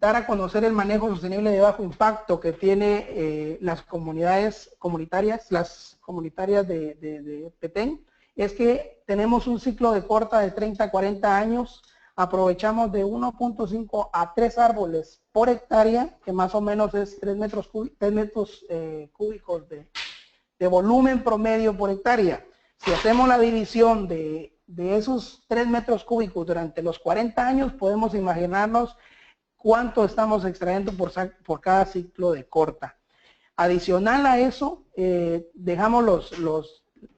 dar a conocer el manejo sostenible de bajo impacto que tiene las comunidades comunitarias, de Petén. Es que tenemos un ciclo de corta de 30 a 40 años, aprovechamos de 1.5 a 3 árboles por hectárea, que más o menos es 3 metros cúbicos de volumen promedio por hectárea. Si hacemos la división de esos 3 metros cúbicos durante los 40 años, podemos imaginarnos cuánto estamos extrayendo por cada ciclo de corta. Adicional a eso, dejamos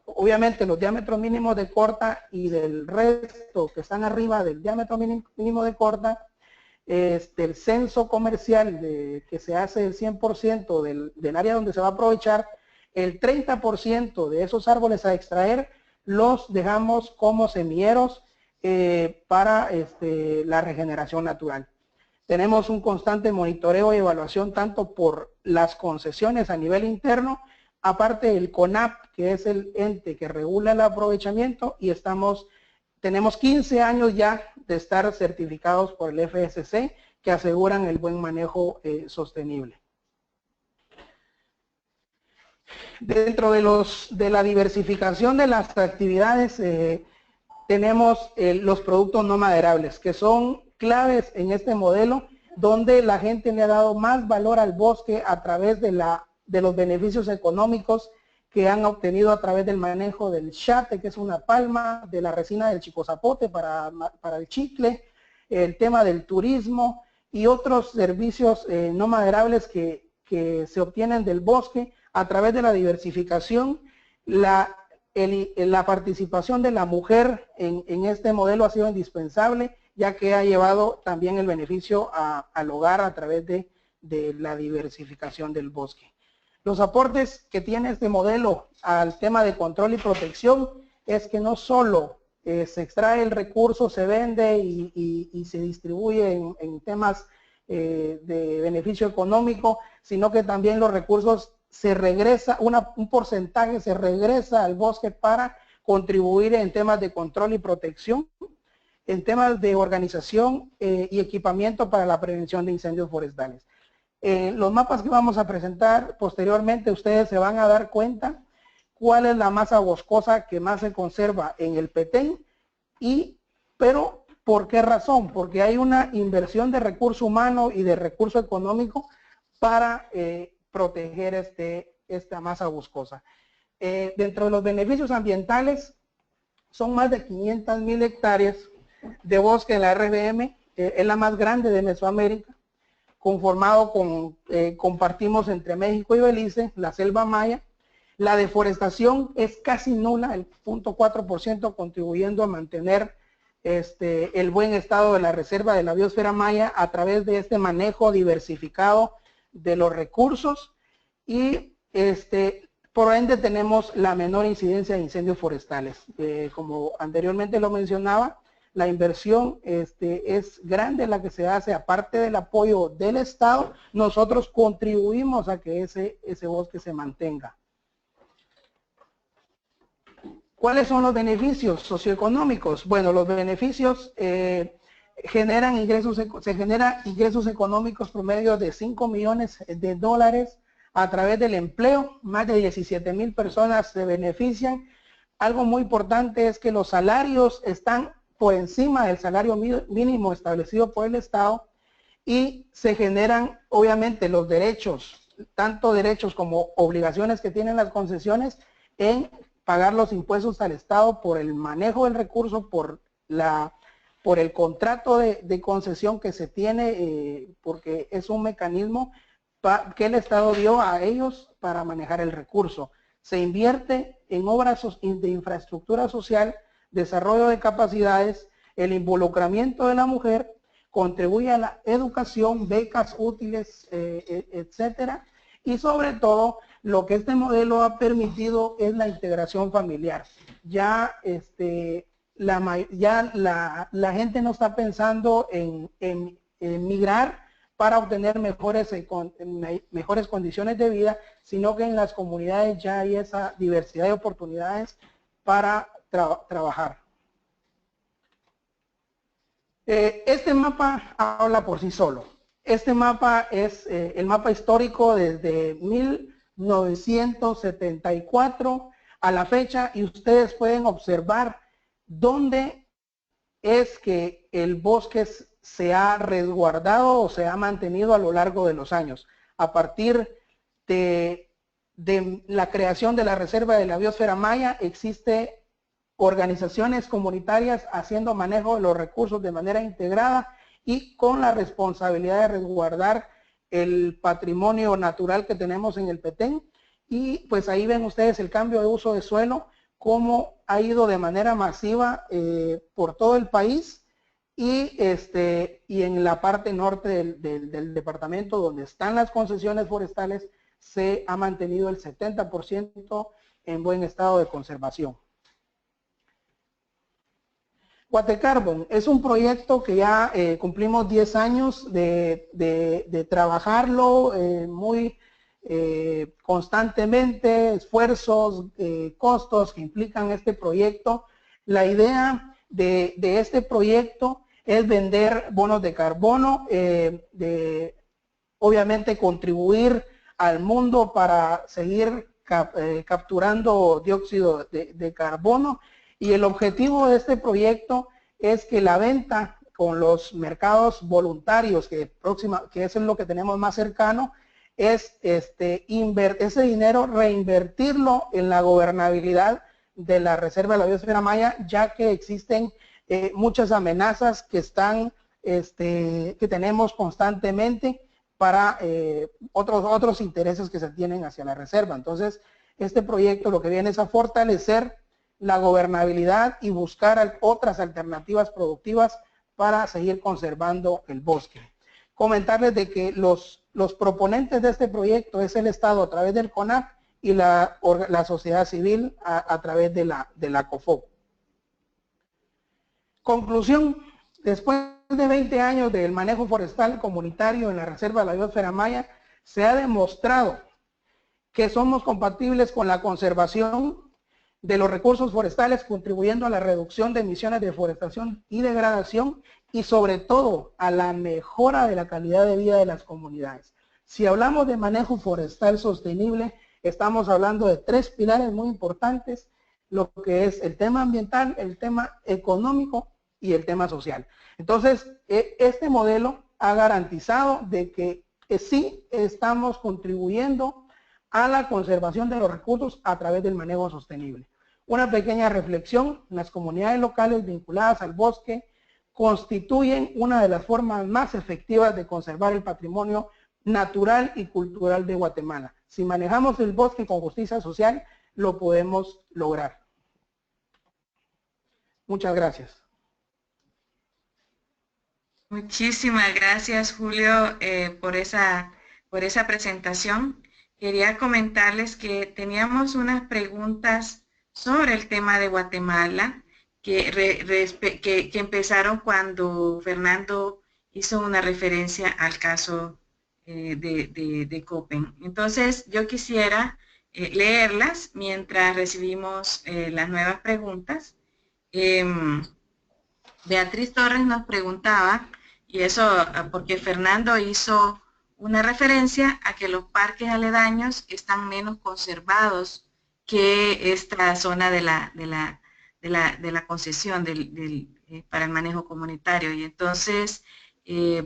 obviamente los diámetros mínimos de corta y del resto que están arriba del diámetro mínimo de corta, el censo comercial que se hace el 100% del área donde se va a aprovechar, el 30% de esos árboles a extraer los dejamos como semilleros para la regeneración natural. Tenemos un constante monitoreo y evaluación tanto por las concesiones a nivel interno, aparte del CONAP, que es el ente que regula el aprovechamiento, y tenemos 15 años ya de estar certificados por el FSC, que aseguran el buen manejo sostenible. Dentro de la diversificación de las actividades, tenemos los productos no maderables, que son claves en este modelo, donde la gente le ha dado más valor al bosque a través de los beneficios económicos que han obtenido a través del manejo del chate, que es una palma, de la resina del chicozapote para el chicle, el tema del turismo y otros servicios no maderables que se obtienen del bosque a través de la diversificación. La participación de la mujer en este modelo ha sido indispensable, ya que ha llevado también el beneficio al hogar a través de la diversificación del bosque. Los aportes que tiene este modelo al tema de control y protección es que no solo se extrae el recurso, se vende y se distribuye en temas de beneficio económico, sino que también los recursos se regresa, un porcentaje se regresa al bosque para contribuir en temas de control y protección, en temas de organización y equipamiento para la prevención de incendios forestales. Los mapas que vamos a presentar posteriormente, ustedes se van a dar cuenta cuál es la masa boscosa que más se conserva en el Petén, pero ¿por qué razón? Porque hay una inversión de recurso humano y de recurso económico para proteger esta masa boscosa. Dentro de los beneficios ambientales, son más de 500,000 hectáreas de bosque en la RBM, es la más grande de Mesoamérica, conformado compartimos entre México y Belice, la selva maya. La deforestación es casi nula, el 0.4%, contribuyendo a mantener el buen estado de la reserva de la biosfera maya a través de este manejo diversificado de los recursos y por ende tenemos la menor incidencia de incendios forestales. Como anteriormente lo mencionaba, la inversión es grande la que se hace, aparte del apoyo del Estado, nosotros contribuimos a que ese bosque se mantenga. ¿Cuáles son los beneficios socioeconómicos? Bueno, los beneficios generan ingresos económicos promedio de 5 millones de dólares a través del empleo. Más de 17,000 personas se benefician. Algo muy importante es que los salarios están por encima del salario mínimo establecido por el Estado y se generan obviamente los derechos, tanto derechos como obligaciones que tienen las concesiones en pagar los impuestos al Estado por el manejo del recurso, por el contrato de concesión que se tiene, porque es un mecanismo que el Estado dio a ellos para manejar el recurso. Se invierte en obras de infraestructura social, desarrollo de capacidades, el involucramiento de la mujer, contribuye a la educación, becas útiles, etcétera, y sobre todo lo que este modelo ha permitido es la integración familiar. Ya la gente no está pensando en migrar para obtener mejores condiciones de vida, sino que en las comunidades ya hay esa diversidad de oportunidades para trabajar. Este mapa habla por sí solo. Este mapa es el mapa histórico desde 1974 a la fecha y ustedes pueden observar dónde es que el bosque se ha resguardado o se ha mantenido a lo largo de los años. A partir de la creación de la Reserva de la Biosfera Maya, existe organizaciones comunitarias haciendo manejo de los recursos de manera integrada y con la responsabilidad de resguardar el patrimonio natural que tenemos en el Petén. Y pues ahí ven ustedes el cambio de uso de suelo, cómo ha ido de manera masiva por todo el país y en la parte norte del departamento donde están las concesiones forestales se ha mantenido el 70% en buen estado de conservación. Guatecarbon es un proyecto que ya cumplimos 10 años de trabajarlo muy constantemente, esfuerzos, costos que implican este proyecto. La idea de este proyecto es vender bonos de carbono, obviamente contribuir al mundo para seguir capturando dióxido de carbono, y el objetivo de este proyecto es que la venta con los mercados voluntarios, que eso es lo que tenemos más cercano, es ese dinero reinvertirlo en la gobernabilidad de la Reserva de la Biosfera Maya, ya que existen muchas amenazas que tenemos constantemente para otros intereses que se tienen hacia la reserva. Entonces, este proyecto lo que viene es a fortalecer la gobernabilidad y buscar otras alternativas productivas para seguir conservando el bosque. Comentarles de que los proponentes de este proyecto es el Estado a través del CONAF y la sociedad civil a través de la COFOC. Conclusión: después de 20 años del manejo forestal comunitario en la Reserva de la Biosfera Maya, se ha demostrado que somos compatibles con la conservación de los recursos forestales, contribuyendo a la reducción de emisiones de deforestación y degradación, y sobre todo a la mejora de la calidad de vida de las comunidades. Si hablamos de manejo forestal sostenible, estamos hablando de 3 pilares muy importantes, lo que es el tema ambiental, el tema económico y el tema social. Entonces, este modelo ha garantizado de que sí estamos contribuyendo a la conservación de los recursos a través del manejo sostenible. Una pequeña reflexión: las comunidades locales vinculadas al bosque constituyen una de las formas más efectivas de conservar el patrimonio natural y cultural de Guatemala. Si manejamos el bosque con justicia social, lo podemos lograr. Muchas gracias. Muchísimas gracias, Julio, por esa presentación. Quería comentarles que teníamos unas preguntas sobre el tema de Guatemala que empezaron cuando Fernando hizo una referencia al caso de Köppen. Entonces, yo quisiera leerlas mientras recibimos las nuevas preguntas. Beatriz Torres nos preguntaba, y eso porque Fernando hizo una referencia a que los parques aledaños están menos conservados que esta zona de la concesión para el manejo comunitario. Y entonces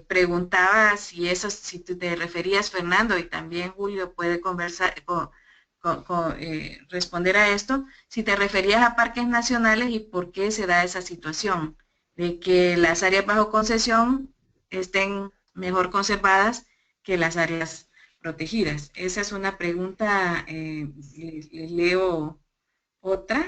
preguntaba si tú te referías, Fernando, y también Julio puede responder a esto, si te referías a parques nacionales y por qué se da esa situación de que las áreas bajo concesión estén mejor conservadas que las áreas protegidas. Esa es una pregunta. Les leo otra.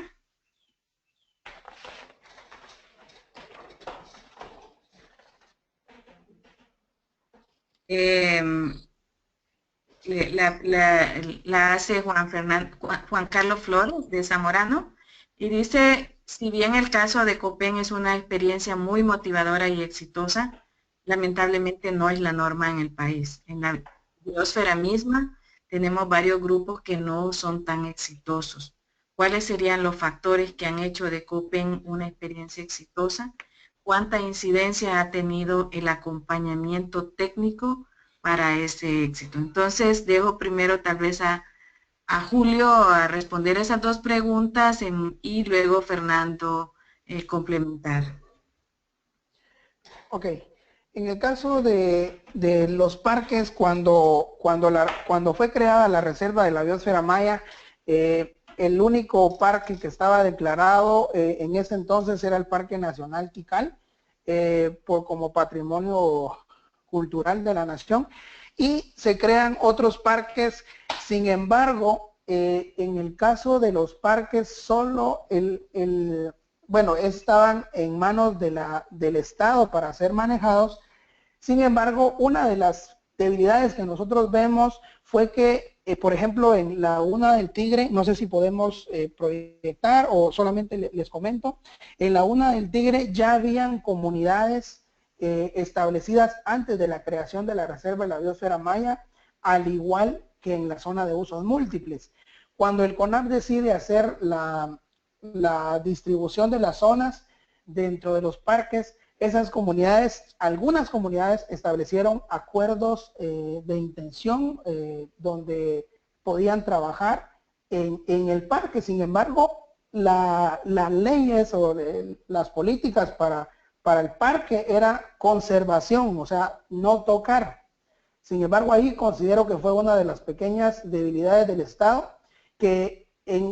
La hace Juan Carlos Flores de Zamorano, y dice: si bien el caso de Köppen es una experiencia muy motivadora y exitosa, lamentablemente no es la norma en el país. En la biosfera misma tenemos varios grupos que no son tan exitosos. ¿Cuáles serían los factores que han hecho de Köppen una experiencia exitosa? ¿Cuánta incidencia ha tenido el acompañamiento técnico para ese éxito? Entonces, dejo primero tal vez a Julio a responder esas dos preguntas y luego Fernando complementar. Ok. En el caso de los parques, cuando fue creada la Reserva de la Biosfera Maya, el único parque que estaba declarado en ese entonces era el Parque Nacional Tikal, como patrimonio cultural de la nación, y se crean otros parques. Sin embargo, en el caso de los parques, solo estaban en manos del Estado para ser manejados. Sin embargo, una de las debilidades que nosotros vemos fue que por ejemplo, en Laguna del Tigre, no sé si podemos proyectar o solamente les comento, en Laguna del Tigre ya habían comunidades establecidas antes de la creación de la Reserva de la Biosfera Maya, al igual que en la zona de usos múltiples. Cuando el CONAP decide hacer la distribución de las zonas dentro de los parques, esas comunidades, algunas comunidades establecieron acuerdos de intención donde podían trabajar en el parque. Sin embargo, las leyes o las políticas para el parque era conservación, o sea, no tocar. Sin embargo, ahí considero que fue una de las pequeñas debilidades del Estado, que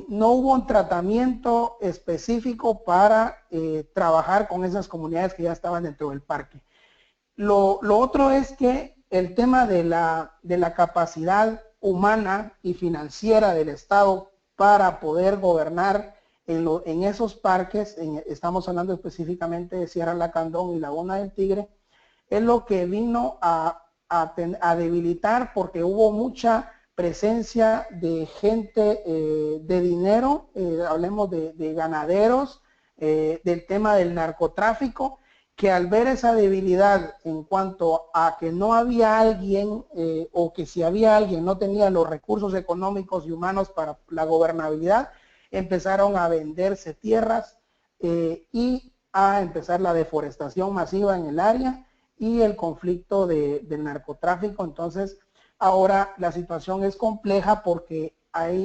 no hubo un tratamiento específico para trabajar con esas comunidades que ya estaban dentro del parque. Lo otro es que el tema de la capacidad humana y financiera del Estado para poder gobernar en esos parques, estamos hablando específicamente de Sierra Lacandón y Laguna del Tigre, es lo que vino a debilitar, porque hubo mucha presencia de gente de dinero, hablemos de ganaderos, del tema del narcotráfico, que al ver esa debilidad en cuanto a que no había alguien o que si había alguien no tenía los recursos económicos y humanos para la gobernabilidad, empezaron a venderse tierras y a empezar la deforestación masiva en el área y el conflicto del narcotráfico. Entonces, ahora la situación es compleja porque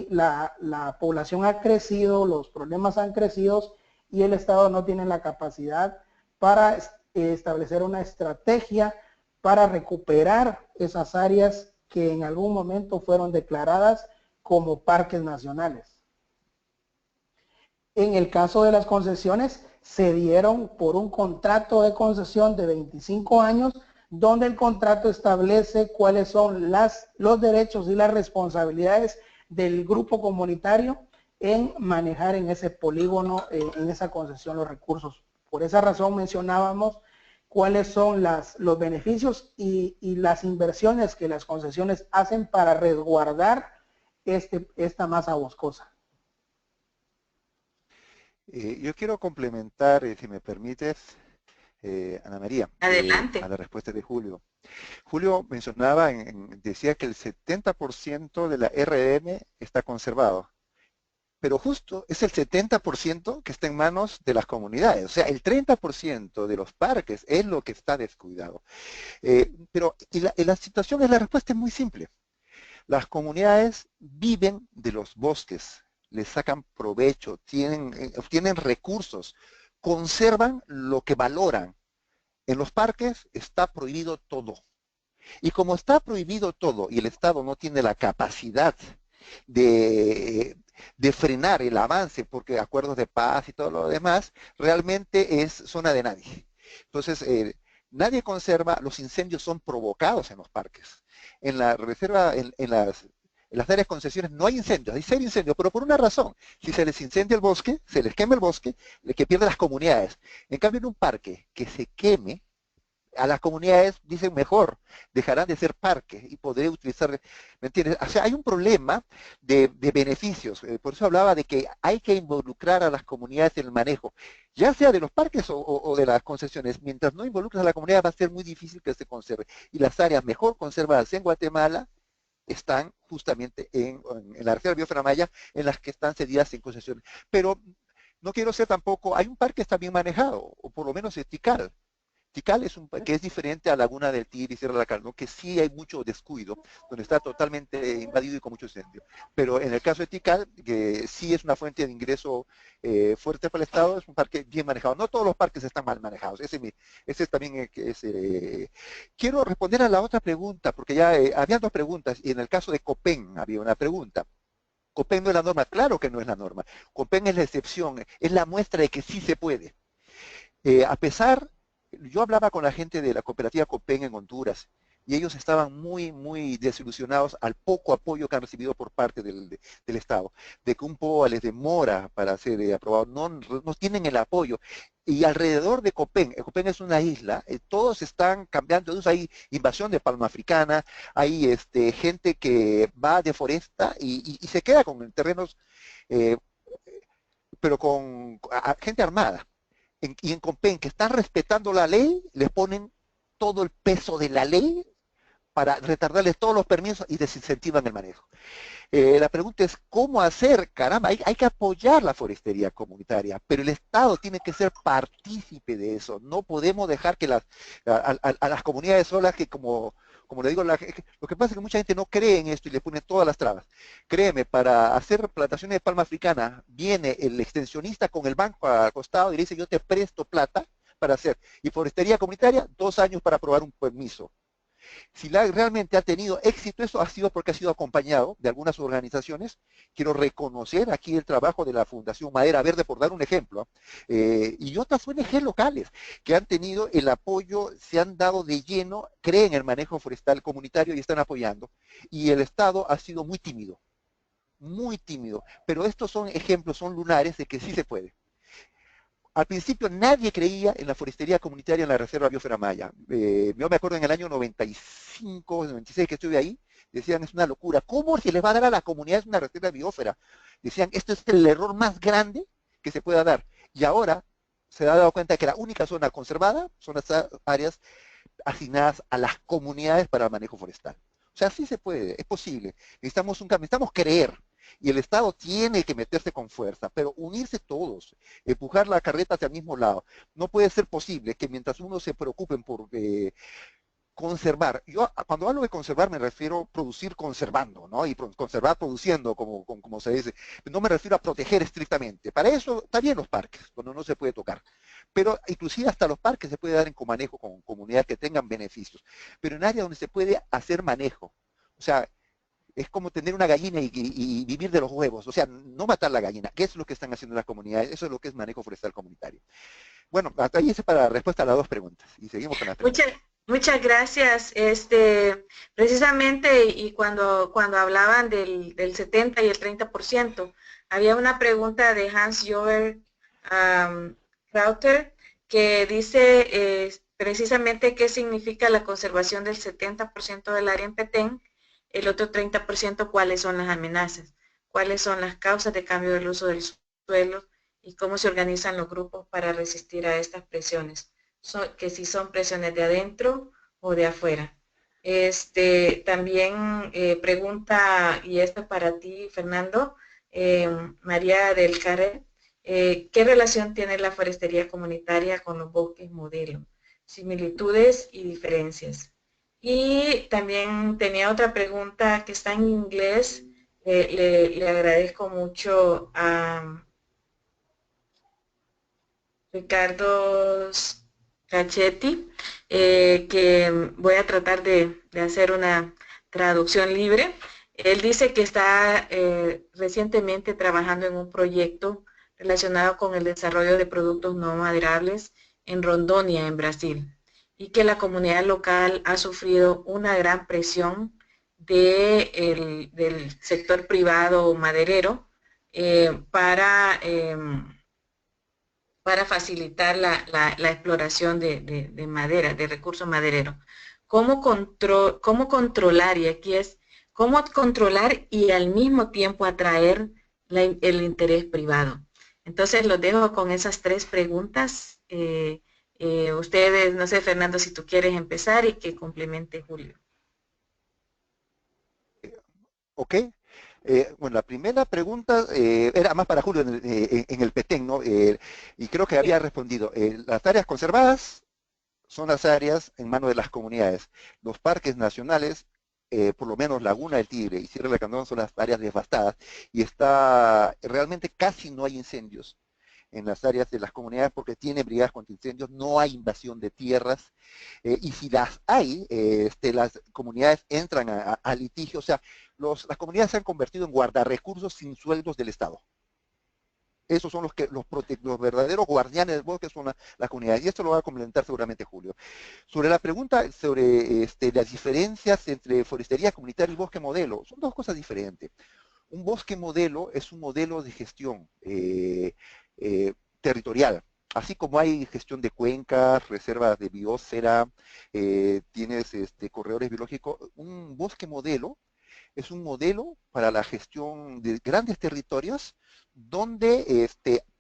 la población ha crecido, los problemas han crecido y el Estado no tiene la capacidad para establecer una estrategia para recuperar esas áreas que en algún momento fueron declaradas como parques nacionales. En el caso de las concesiones, se dieron por un contrato de concesión de 25 años, donde el contrato establece cuáles son los derechos y las responsabilidades del grupo comunitario en manejar en ese polígono, en esa concesión, los recursos. Por esa razón mencionábamos cuáles son los beneficios y las inversiones que las concesiones hacen para resguardar esta masa boscosa. Yo quiero complementar, si me permites, Ana María, Adelante. a la respuesta de Julio. Julio mencionaba, decía que el 70% de la RM está conservado, pero justo es el 70% que está en manos de las comunidades. O sea, el 30% de los parques es lo que está descuidado. Pero la situación la respuesta es muy simple. Las comunidades viven de los bosques, les sacan provecho, obtienen recursos, conservan lo que valoran. En los parques está prohibido todo. Y como está prohibido todo y el Estado no tiene la capacidad de frenar el avance, porque acuerdos de paz y todo lo demás, realmente es zona de nadie. Entonces, nadie conserva, los incendios son provocados en los parques. En la reserva, en las áreas de concesiones no hay incendios, hay cero incendios, pero por una razón. Si se les incendia el bosque, se les quema el bosque, que pierden las comunidades. En cambio, en un parque que se queme, a las comunidades dicen mejor, dejarán de ser parques y podré utilizar, ¿me entiendes? O sea, hay un problema de beneficios, por eso hablaba de que hay que involucrar a las comunidades en el manejo, ya sea de los parques o de las concesiones. Mientras no involucres a la comunidad va a ser muy difícil que se conserve. Y las áreas mejor conservadas en Guatemala están justamente en la Reserva Biosfera Maya, en las que están cedidas en concesiones. Pero no quiero ser tampoco, hay un parque que está bien manejado, o por lo menos es Tikal. Tikal es que es diferente a Laguna del Tigre y Sierra de Lacandón, que sí hay mucho descuido, donde está totalmente invadido y con mucho incendio. Pero en el caso de Tikal, que sí es una fuente de ingreso fuerte para el Estado, es un parque bien manejado. No todos los parques están mal manejados. Ese es también Quiero responder a la otra pregunta, porque ya había dos preguntas, y en el caso de Copén había una pregunta. Copén no es la norma, claro que no es la norma. Copén es la excepción, es la muestra de que sí se puede. A pesar, yo hablaba con la gente de la cooperativa Copén en Honduras, y ellos estaban muy desilusionados al poco apoyo que han recibido por parte del Estado, de que un POA les demora para ser aprobado, no tienen el apoyo. Y alrededor de Copén es una isla, todos están cambiando, entonces hay invasión de palma africana, hay gente que va de foresta y se queda con terrenos, eh, pero con gente armada. Y en Copén, que están respetando la ley, les ponen todo el peso de la ley para retardarles todos los permisos y desincentivan el manejo. La pregunta es, ¿cómo hacer? Caramba, hay que apoyar la forestería comunitaria, pero el Estado tiene que ser partícipe de eso. No podemos dejar que a las comunidades solas, que como le digo, lo que pasa es que mucha gente no cree en esto y le pone todas las trabas. Créeme, para hacer plantaciones de palma africana, viene el extensionista con el banco al costado y le dice, yo te presto plata para hacer. Y forestería comunitaria, 2 años para aprobar un permiso. Si realmente ha tenido éxito, eso ha sido porque ha sido acompañado de algunas organizaciones. Quiero reconocer aquí el trabajo de la Fundación Madera Verde, por dar un ejemplo, y otras ONG locales que han tenido el apoyo, se han dado de lleno, creen en el manejo forestal comunitario y están apoyando. Y el Estado ha sido muy tímido, pero estos son ejemplos, son lunares de que sí se puede. Al principio nadie creía en la forestería comunitaria en la Reserva Biosfera Maya. Yo me acuerdo en el año 95, 96 que estuve ahí, decían, es una locura. ¿Cómo se les va a dar a la comunidad una reserva biosfera? Decían, esto es el error más grande que se pueda dar. Y ahora se ha dado cuenta que la única zona conservada son las áreas asignadas a las comunidades para el manejo forestal. O sea, sí se puede, es posible. Necesitamos un cambio, necesitamos creer. Y el Estado tiene que meterse con fuerza, pero unirse todos, empujar la carreta hacia el mismo lado. No puede ser posible que mientras unos se preocupen por conservar, yo cuando hablo de conservar me refiero a producir conservando, ¿no? Y conservar produciendo, como se dice. No me refiero a proteger estrictamente. Para eso está bien los parques, cuando no se puede tocar. Pero inclusive hasta los parques se puede dar en comanejo con comunidades que tengan beneficios. Pero en áreas donde se puede hacer manejo. O sea, es como tener una gallina y vivir de los huevos, o sea, no matar la gallina, ¿qué es lo que están haciendo las comunidades? Eso es lo que es manejo forestal comunitario. Bueno, hasta ahí es para la respuesta a las 2 preguntas, y seguimos con las preguntas. Muchas gracias. Precisamente, y cuando hablaban del 70 y el 30%, había una pregunta de Hans-Joel Krauter que dice precisamente qué significa la conservación del 70% del área en Petén, el otro 30%, cuáles son las amenazas, cuáles son las causas de cambio del uso del suelo y cómo se organizan los grupos para resistir a estas presiones, que si son presiones de adentro o de afuera. También pregunta, y esto es para ti, Fernando, María del Carré, ¿qué relación tiene la forestería comunitaria con los bosques modelo? Similitudes y diferencias. Y también tenía otra pregunta que está en inglés. Le agradezco mucho a Ricardo Cachetti, que voy a tratar de hacer una traducción libre. Él dice que está recientemente trabajando en un proyecto relacionado con el desarrollo de productos no maderables en Rondônia, en Brasil, y que la comunidad local ha sufrido una gran presión del sector privado maderero para facilitar la exploración de madera, de recursos madereros. ¿Cómo controlar? Y aquí es, ¿cómo controlar y al mismo tiempo atraer el interés privado? Entonces los dejo con esas 3 preguntas. Ustedes, no sé, Fernando, si tú quieres empezar y que complemente Julio. Ok. Bueno, la primera pregunta era más para Julio en el Petén, ¿no? Y creo que había respondido. Las áreas conservadas son las áreas en manos de las comunidades. Los parques nacionales, por lo menos Laguna del Tigre y Sierra del Candón, son las áreas devastadas y realmente casi no hay incendios en las áreas de las comunidades porque tiene brigadas contra incendios, no hay invasión de tierras, y si las hay, las comunidades entran a litigio, o sea, las comunidades se han convertido en guardarrecursos sin sueldos del Estado. Esos son los verdaderos guardianes del bosque, son las comunidades. Y esto lo va a complementar seguramente Julio. Sobre la pregunta sobre las diferencias entre forestería comunitaria y bosque modelo, son dos cosas diferentes. Un bosque modelo es un modelo de gestión territorial. Así como hay gestión de cuencas, reservas de biosfera, tienes corredores biológicos, un bosque modelo es un modelo para la gestión de grandes territorios donde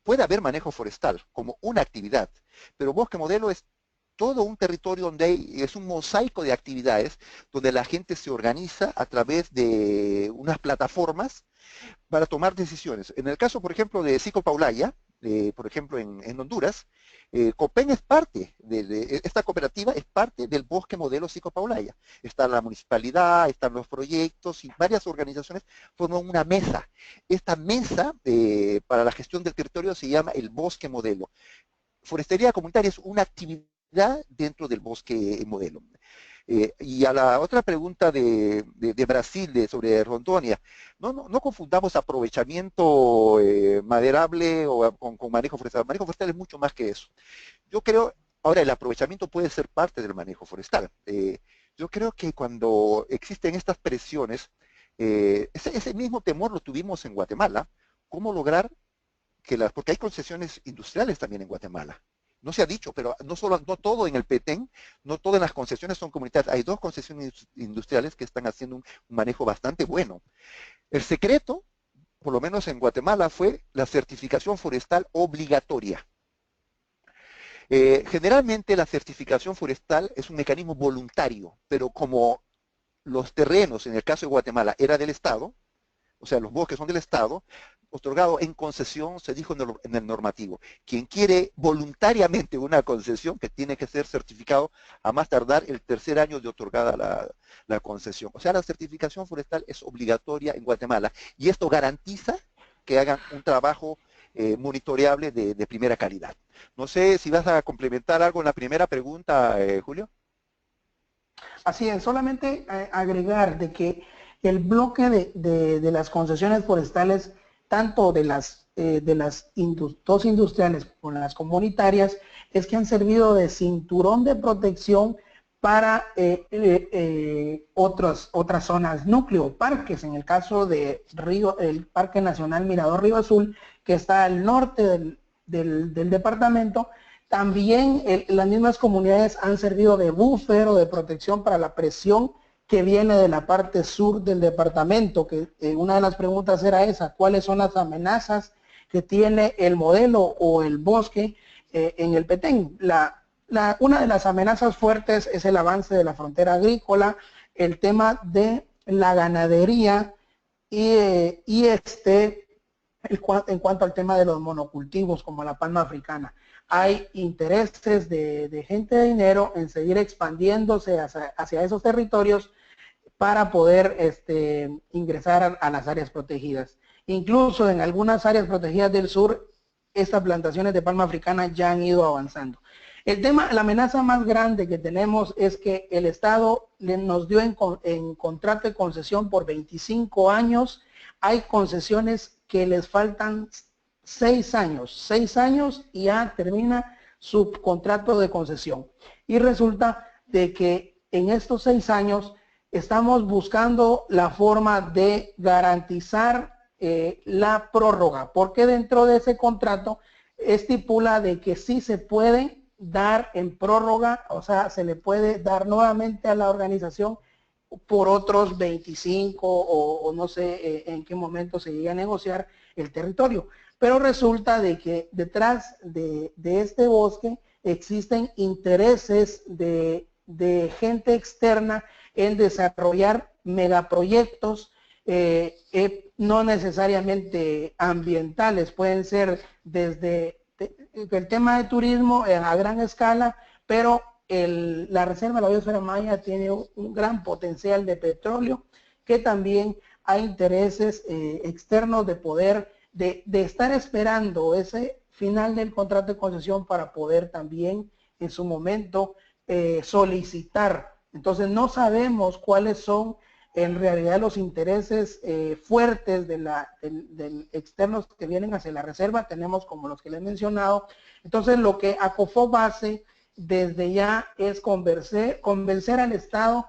puede haber manejo forestal como una actividad, pero bosque modelo es todo un territorio donde es un mosaico de actividades, donde la gente se organiza a través de unas plataformas para tomar decisiones. En el caso, por ejemplo, de Sico Paulaya, por ejemplo, en Honduras, COPEN es parte esta cooperativa es parte del bosque modelo Sico Paulaya. Está la municipalidad, están los proyectos y varias organizaciones forman una mesa. Esta mesa para la gestión del territorio se llama el bosque modelo. Forestería comunitaria es una actividad dentro del bosque modelo. Y a la otra pregunta de Brasil sobre Rondônia, no confundamos aprovechamiento maderable con manejo forestal. El manejo forestal es mucho más que eso. Yo creo, ahora el aprovechamiento puede ser parte del manejo forestal. Yo creo que cuando existen estas presiones, ese mismo temor lo tuvimos en Guatemala, cómo lograr porque hay concesiones industriales también en Guatemala. No se ha dicho, pero no todo en el Petén, no todas las concesiones son comunitarias. Hay 2 concesiones industriales que están haciendo un manejo bastante bueno. El secreto, por lo menos en Guatemala, fue la certificación forestal obligatoria. Generalmente la certificación forestal es un mecanismo voluntario, pero como los terrenos, en el caso de Guatemala, era del Estado, o sea, los bosques son del Estado, otorgado en concesión, se dijo en el normativo. Quien quiere voluntariamente una concesión, que tiene que ser certificado a más tardar el tercer año de otorgada la concesión. O sea, la certificación forestal es obligatoria en Guatemala y esto garantiza que hagan un trabajo monitoreable de primera calidad. No sé si vas a complementar algo en la primera pregunta, Julio. Así es, solamente agregar de que el bloque de las concesiones forestales, tanto de las dos industriales como las comunitarias, es que han servido de cinturón de protección para otras zonas núcleo, parques, en el caso de el Parque Nacional Mirador Río Azul, que está al norte del departamento. También las mismas comunidades han servido de buffer o de protección para la presión que viene de la parte sur del departamento, que una de las preguntas era esa: ¿cuáles son las amenazas que tiene el modelo o el bosque en el Petén? Una de las amenazas fuertes es el avance de la frontera agrícola, el tema de la ganadería y en cuanto al tema de los monocultivos como la palma africana. Hay intereses de gente de dinero en seguir expandiéndose hacia esos territorios para poder ingresar a las áreas protegidas. Incluso en algunas áreas protegidas del sur, estas plantaciones de palma africana ya han ido avanzando. La amenaza más grande que tenemos es que el Estado nos dio en contrato de concesión por 25 años. Hay concesiones que les faltan 6 años y ya termina su contrato de concesión. Y resulta de que en estos 6 años estamos buscando la forma de garantizar la prórroga, porque dentro de ese contrato estipula de que sí se puede dar en prórroga, o sea, se le puede dar nuevamente a la organización por otros 25 o no sé en qué momento se llegue a negociar el territorio. Pero resulta de que detrás de este bosque existen intereses de gente externa en desarrollar megaproyectos, no necesariamente ambientales, pueden ser desde el tema de turismo a gran escala, pero la reserva de la biosfera maya tiene un gran potencial de petróleo, que también hay intereses externos de poder, de estar esperando ese final del contrato de concesión para poder también en su momento solicitar. Entonces no sabemos cuáles son en realidad los intereses fuertes del externos que vienen hacia la reserva tenemos como los que les he mencionado. Entonces lo que ACOFOP hace desde ya es convencer al Estado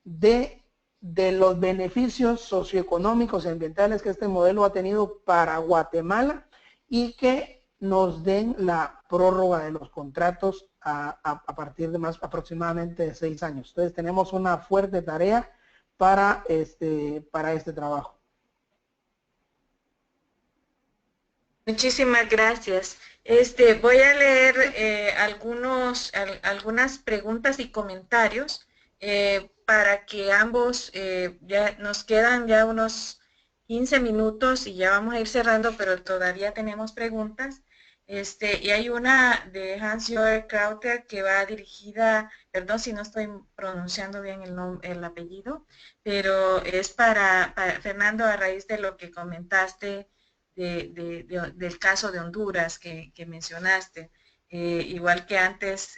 de los beneficios socioeconómicos y ambientales que este modelo ha tenido para Guatemala y que nos den la prórroga de los contratos a partir de más aproximadamente de 6 años. Entonces tenemos una fuerte tarea para este trabajo. Muchísimas gracias. Voy a leer algunas preguntas y comentarios para que ambos, ya nos quedan ya unos 15 minutos y ya vamos a ir cerrando, pero todavía tenemos preguntas. Y hay una de Hans-Jörg Krauter que va dirigida, perdón si no estoy pronunciando bien el apellido, pero es para Fernando, a raíz de lo que comentaste del caso de Honduras que mencionaste. Igual que antes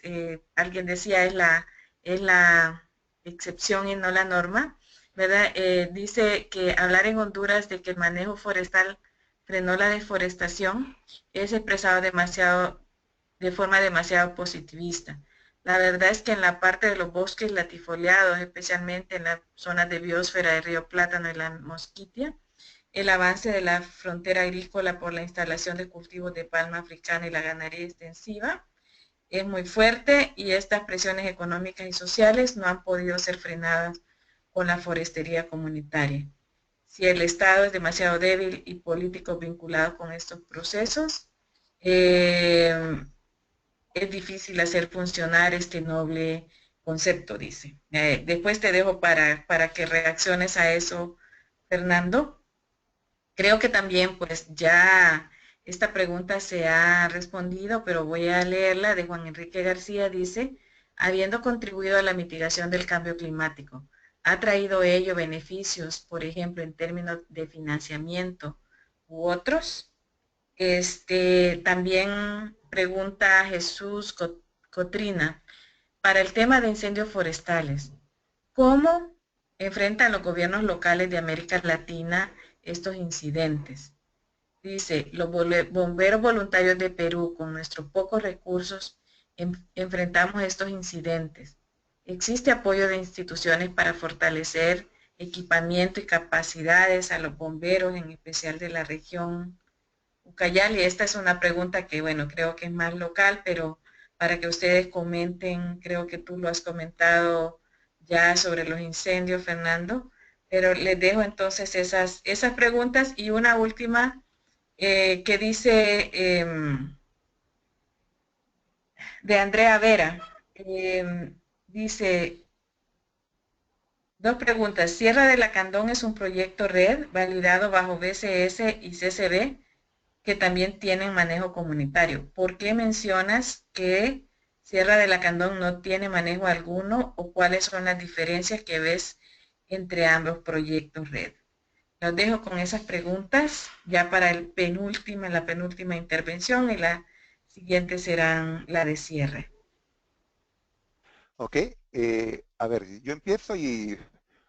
alguien decía, es la excepción y no la norma, ¿verdad? Dice que hablar en Honduras de que el manejo forestal frenó la deforestación es expresado de forma demasiado positivista. La verdad es que en la parte de los bosques latifoliados, especialmente en las zonas de biosfera de Río Plátano y la Mosquitia, el avance de la frontera agrícola por la instalación de cultivos de palma africana y la ganadería extensiva es muy fuerte y estas presiones económicas y sociales no han podido ser frenadas con la forestería comunitaria. Si el Estado es demasiado débil y políticos vinculados con estos procesos, es difícil hacer funcionar este noble concepto, dice. Después te dejo para que reacciones a eso, Fernando. Creo que también pues ya esta pregunta se ha respondido, pero voy a leerla de Juan Enrique García. Dice, habiendo contribuido a la mitigación del cambio climático, ¿ha traído ello beneficios, por ejemplo, en términos de financiamiento u otros? También pregunta Jesús Cotrina, para el tema de incendios forestales, ¿cómo enfrentan los gobiernos locales de América Latina estos incidentes? Dice, los bomberos voluntarios de Perú, con nuestros pocos recursos, enfrentamos estos incidentes. ¿Existe apoyo de instituciones para fortalecer equipamiento y capacidades a los bomberos, en especial de la región Ucayali? Esta es una pregunta que, bueno, creo que es más local, pero para que ustedes comenten, creo que tú lo has comentado ya sobre los incendios, Fernando, pero les dejo entonces esas preguntas y una última que dice de Andrea Vera. Dice, dos preguntas. Sierra de Lacandón es un proyecto red validado bajo BCS y CCB que también tienen manejo comunitario. ¿Por qué mencionas que Sierra de Lacandón no tiene manejo alguno o cuáles son las diferencias que ves entre ambos proyectos red? Los dejo con esas preguntas ya para la penúltima intervención, y la siguiente será la de cierre. Ok, a ver, yo empiezo y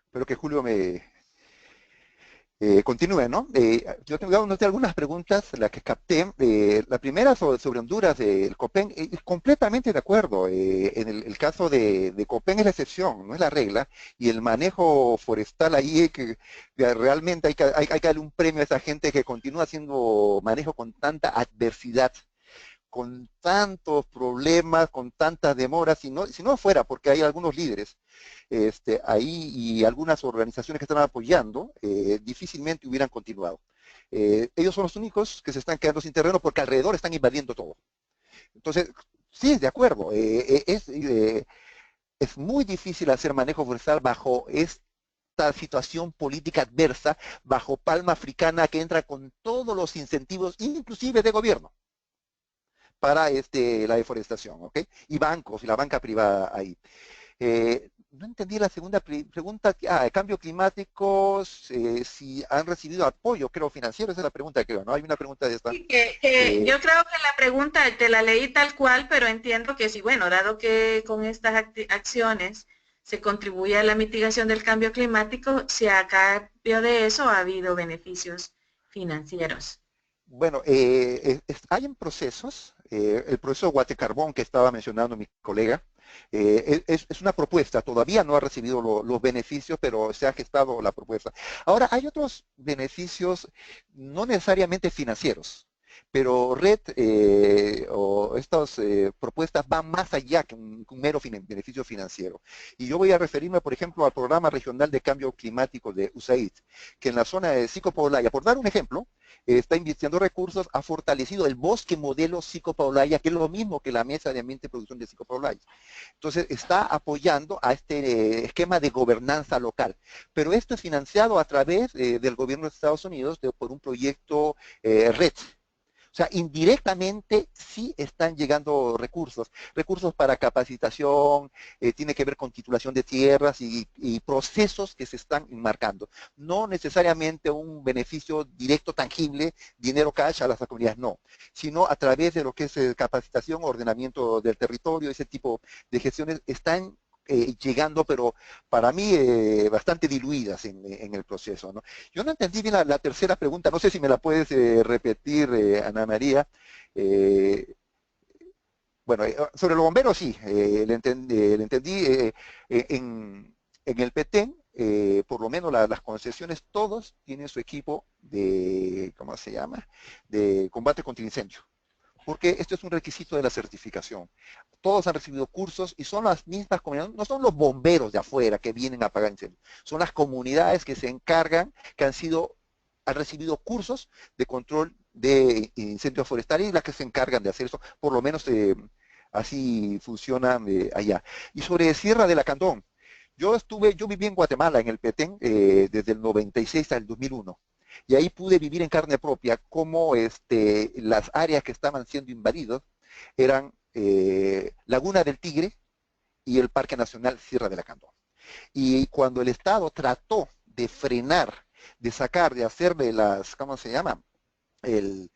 espero que Julio me continúe, ¿no? Yo noté algunas preguntas, las que capté. La primera sobre Honduras, el COPEN, completamente de acuerdo. En el caso de COPEN es la excepción, no es la regla. Y el manejo forestal ahí, que realmente hay que darle un premio a esa gente que continúa haciendo manejo con tanta adversidad, con tantos problemas, con tantas demoras, si no fuera porque hay algunos líderes ahí y algunas organizaciones que están apoyando, difícilmente hubieran continuado. Ellos son los únicos que se están quedando sin terreno porque alrededor están invadiendo todo. Entonces, sí, de acuerdo, es muy difícil hacer manejo forestal bajo esta situación política adversa, bajo palma africana que entra con todos los incentivos, inclusive de gobierno, para la deforestación, ¿ok? Y bancos, y la banca privada ahí. No entendí la segunda pregunta. Cambio climático, si han recibido apoyo, creo, financiero, esa es la pregunta, creo, ¿no? Hay una pregunta de esta. Sí, yo creo que la pregunta te la leí tal cual, pero entiendo que sí, bueno, dado que con estas acciones se contribuye a la mitigación del cambio climático si a cambio de eso ha habido beneficios financieros. Bueno, hay en procesos, el proceso Guatecarbón que estaba mencionando mi colega, es una propuesta, todavía no ha recibido los beneficios, pero se ha gestado la propuesta. Ahora, hay otros beneficios no necesariamente financieros, pero RED o estas propuestas van más allá que un mero beneficio financiero. Y yo voy a referirme, por ejemplo, al Programa Regional de Cambio Climático de USAID, que en la zona de Sico Paulaya, por dar un ejemplo, está invirtiendo recursos, ha fortalecido el bosque modelo Sico Paulaya, que es lo mismo que la Mesa de Ambiente y Producción de Sico Paulaya. Entonces, está apoyando a este esquema de gobernanza local. Pero esto es financiado a través del gobierno de Estados Unidos por un proyecto RED. O sea, indirectamente sí están llegando recursos para capacitación, tiene que ver con titulación de tierras y procesos que se están enmarcando. No necesariamente un beneficio directo, tangible, dinero cash a las comunidades, no, sino a través de lo que es capacitación, ordenamiento del territorio, ese tipo de gestiones están llegando, pero para mí bastante diluidas en el proceso, ¿no? Yo no entendí bien la tercera pregunta, no sé si me la puedes repetir, Ana María. Bueno, sobre los bomberos sí, le entendí en el Petén, por lo menos las concesiones, todos tienen su equipo de, ¿cómo se llama?, de combate contra incendio, porque esto es un requisito de la certificación. Todos han recibido cursos y son las mismas comunidades, no son los bomberos de afuera que vienen a apagar incendios, son las comunidades que se encargan, que han recibido cursos de control de incendios forestales y las que se encargan de hacer eso, por lo menos así funciona allá. Y sobre Sierra de la Cantón, yo viví en Guatemala, en el Petén, desde el 96 al 2001. Y ahí pude vivir en carne propia cómo las áreas que estaban siendo invadidas eran Laguna del Tigre y el Parque Nacional Sierra de la Cantón. Y cuando el Estado trató de frenar, de sacar, de hacerle ¿cómo se llama?, de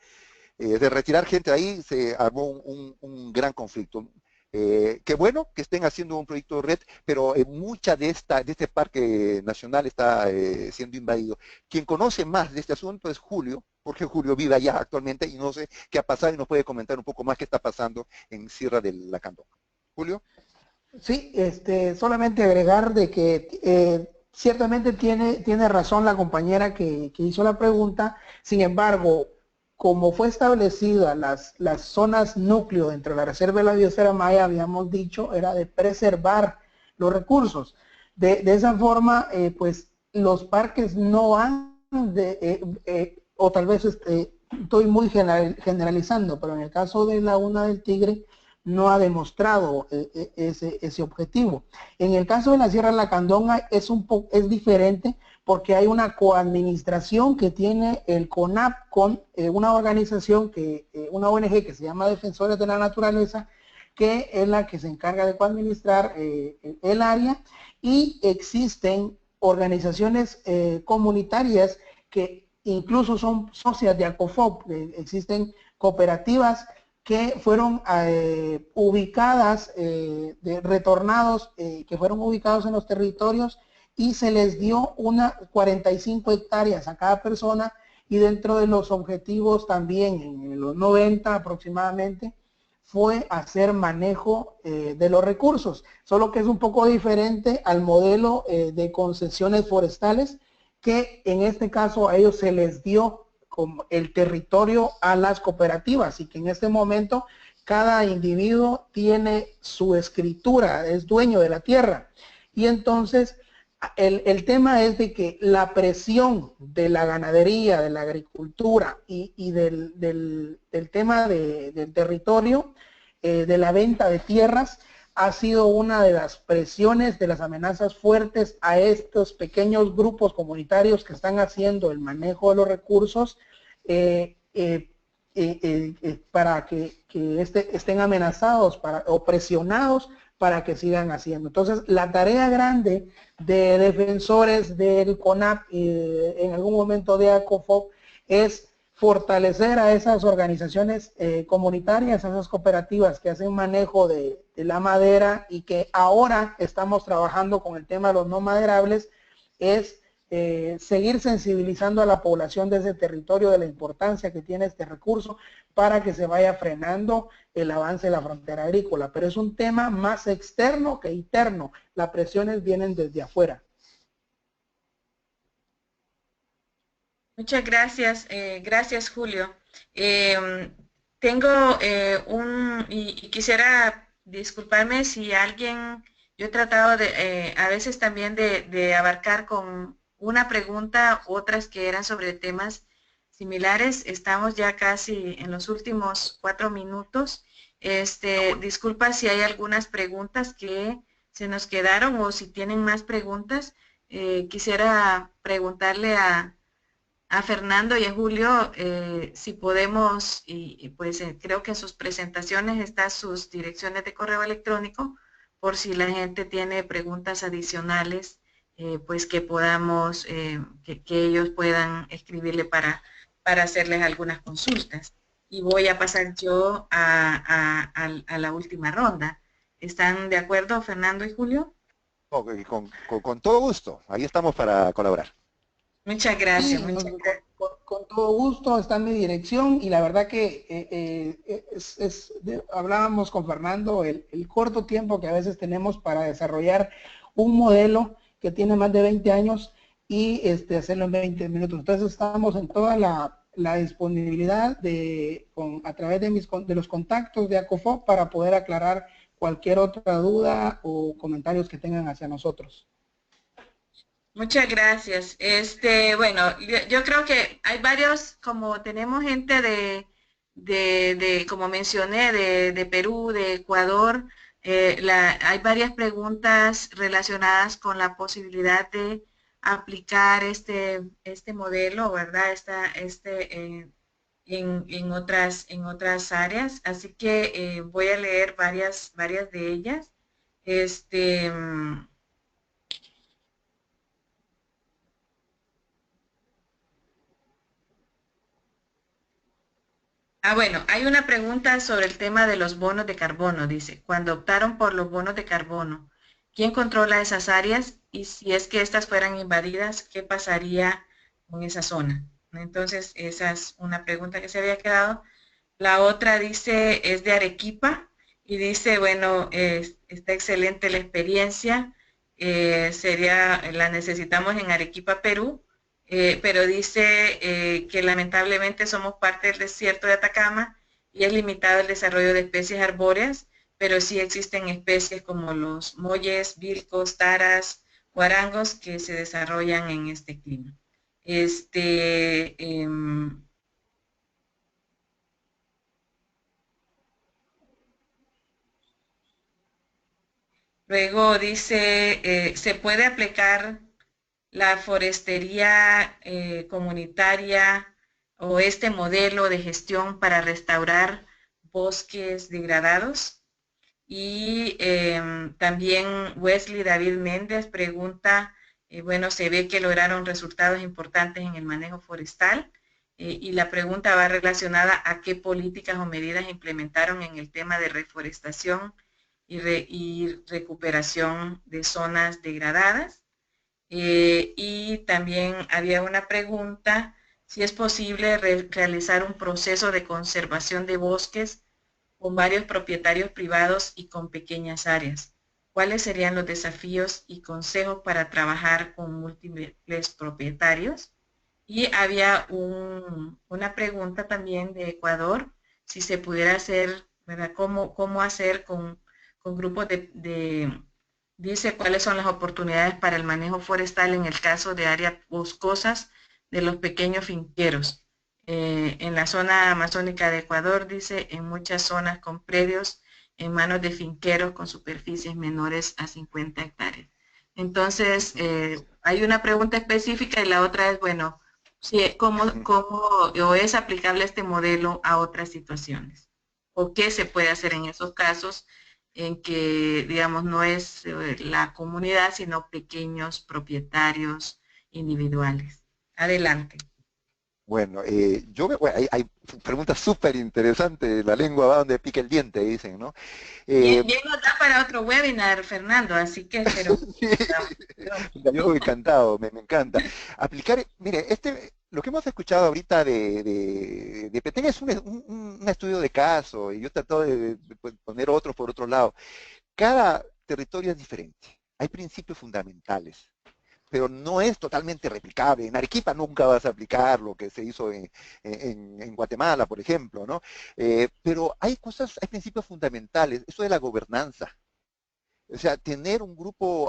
retirar gente ahí, se armó un gran conflicto. Qué bueno que estén haciendo un proyecto de red, pero mucha de este parque nacional está siendo invadido. Quien conoce más de este asunto es Julio, porque Julio vive allá actualmente y no sé qué ha pasado y nos puede comentar un poco más qué está pasando en Sierra de la Cantón. Julio. Sí, solamente agregar de que ciertamente tiene razón la compañera que hizo la pregunta. Sin embargo, como fue establecida las zonas núcleo dentro de la Reserva de la Biosfera Maya, habíamos dicho, era de preservar los recursos. De esa forma, pues los parques no han o tal vez estoy muy generalizando, pero en el caso de Laguna del Tigre, no ha demostrado ese objetivo. En el caso de la Sierra de la Candonga es diferente porque hay una coadministración que tiene el CONAP con una organización, una ONG que se llama Defensores de la Naturaleza, que es la que se encarga de coadministrar el área, y existen organizaciones comunitarias que incluso son socias de ACOFOP, existen cooperativas que fueron ubicadas, retornados, que fueron ubicados en los territorios y se les dio 45 hectáreas a cada persona, y dentro de los objetivos también, en los 90 aproximadamente, fue hacer manejo de los recursos, solo que es un poco diferente al modelo de concesiones forestales, que en este caso a ellos se les dio como el territorio a las cooperativas, y que en este momento cada individuo tiene su escritura, es dueño de la tierra. Y entonces el tema es de que la presión de la ganadería, de la agricultura y del tema del territorio, de la venta de tierras, ha sido una de las presiones, de las amenazas fuertes a estos pequeños grupos comunitarios que están haciendo el manejo de los recursos, para que estén amenazados o presionados para que sigan haciendo. Entonces, la tarea grande de defensores del CONAP, en algún momento de ACOFOP, es fortalecer a esas organizaciones comunitarias, a esas cooperativas que hacen manejo de la madera y que ahora estamos trabajando con el tema de los no maderables, es seguir sensibilizando a la población de ese territorio de la importancia que tiene este recurso para que se vaya frenando el avance de la frontera agrícola. Pero es un tema más externo que interno. Las presiones vienen desde afuera. Muchas gracias, gracias Julio. Tengo y quisiera disculparme si alguien, yo he tratado de, a veces también de abarcar con una pregunta, otras que eran sobre temas similares. Estamos ya casi en los últimos 4 minutos. Disculpa si hay algunas preguntas que se nos quedaron o si tienen más preguntas. Quisiera preguntarle a Fernando y a Julio, si podemos, y pues creo que en sus presentaciones están sus direcciones de correo electrónico, por si la gente tiene preguntas adicionales, pues que podamos, que ellos puedan escribirle para hacerles algunas consultas. Y voy a pasar yo a la última ronda. ¿Están de acuerdo, Fernando y Julio? Con todo gusto, ahí estamos para colaborar. Muchas gracias. Sí, con todo gusto, está en mi dirección y la verdad que hablábamos con Fernando el corto tiempo que a veces tenemos para desarrollar un modelo que tiene más de 20 años y hacerlo en 20 minutos. Entonces estamos en toda la disponibilidad a través de los contactos de ACOFOP para poder aclarar cualquier otra duda o comentarios que tengan hacia nosotros. Muchas gracias. Bueno, yo creo que hay varios, como tenemos gente como mencioné, de Perú, de Ecuador, hay varias preguntas relacionadas con la posibilidad de aplicar este modelo, ¿verdad? En otras áreas. Así que voy a leer varias de ellas. Bueno, hay una pregunta sobre el tema de los bonos de carbono. Dice, cuando optaron por los bonos de carbono, ¿quién controla esas áreas? Y si es que estas fueran invadidas, ¿qué pasaría con esa zona? Entonces, esa es una pregunta que se había quedado. La otra dice, es de Arequipa, y dice, bueno, está excelente la experiencia, la necesitamos en Arequipa, Perú, pero dice que lamentablemente somos parte del desierto de Atacama y es limitado el desarrollo de especies arbóreas, pero sí existen especies como los molles, vilcos, taras, guarangos que se desarrollan en este clima. Luego dice, ¿se puede aplicar la forestería comunitaria o este modelo de gestión para restaurar bosques degradados? Y también Wesley David Méndez pregunta, bueno, se ve que lograron resultados importantes en el manejo forestal y la pregunta va relacionada a qué políticas o medidas implementaron en el tema de reforestación y recuperación de zonas degradadas. Y también había una pregunta, si es posible realizar un proceso de conservación de bosques con varios propietarios privados y con pequeñas áreas. ¿Cuáles serían los desafíos y consejos para trabajar con múltiples propietarios? Y había una pregunta también de Ecuador, si se pudiera hacer, ¿verdad? ¿Cómo hacer con grupos dice cuáles son las oportunidades para el manejo forestal en el caso de áreas boscosas de los pequeños finqueros? En la zona amazónica de Ecuador, dice, en muchas zonas con predios en manos de finqueros con superficies menores a 50 hectáreas. Entonces, hay una pregunta específica y la otra es, bueno, ¿cómo o es aplicable este modelo a otras situaciones? ¿O qué se puede hacer en esos casos en que, digamos, no es la comunidad, sino pequeños propietarios individuales? Adelante. Bueno, bueno, hay preguntas súper interesantes, la lengua va donde pica el diente, dicen, ¿no? Bien, Eh, bien nos da para otro webinar, Fernando, así que, pero sí, yo encantado, me encanta. Aplicar, mire, lo que hemos escuchado ahorita de Petén es un estudio de caso, y yo trato de poner otros por otro lado. Cada territorio es diferente, hay principios fundamentales, pero no es totalmente replicable. En Arequipa nunca vas a aplicar lo que se hizo en Guatemala, por ejemplo, ¿no? Pero hay hay principios fundamentales, eso de la gobernanza. O sea, tener un grupo,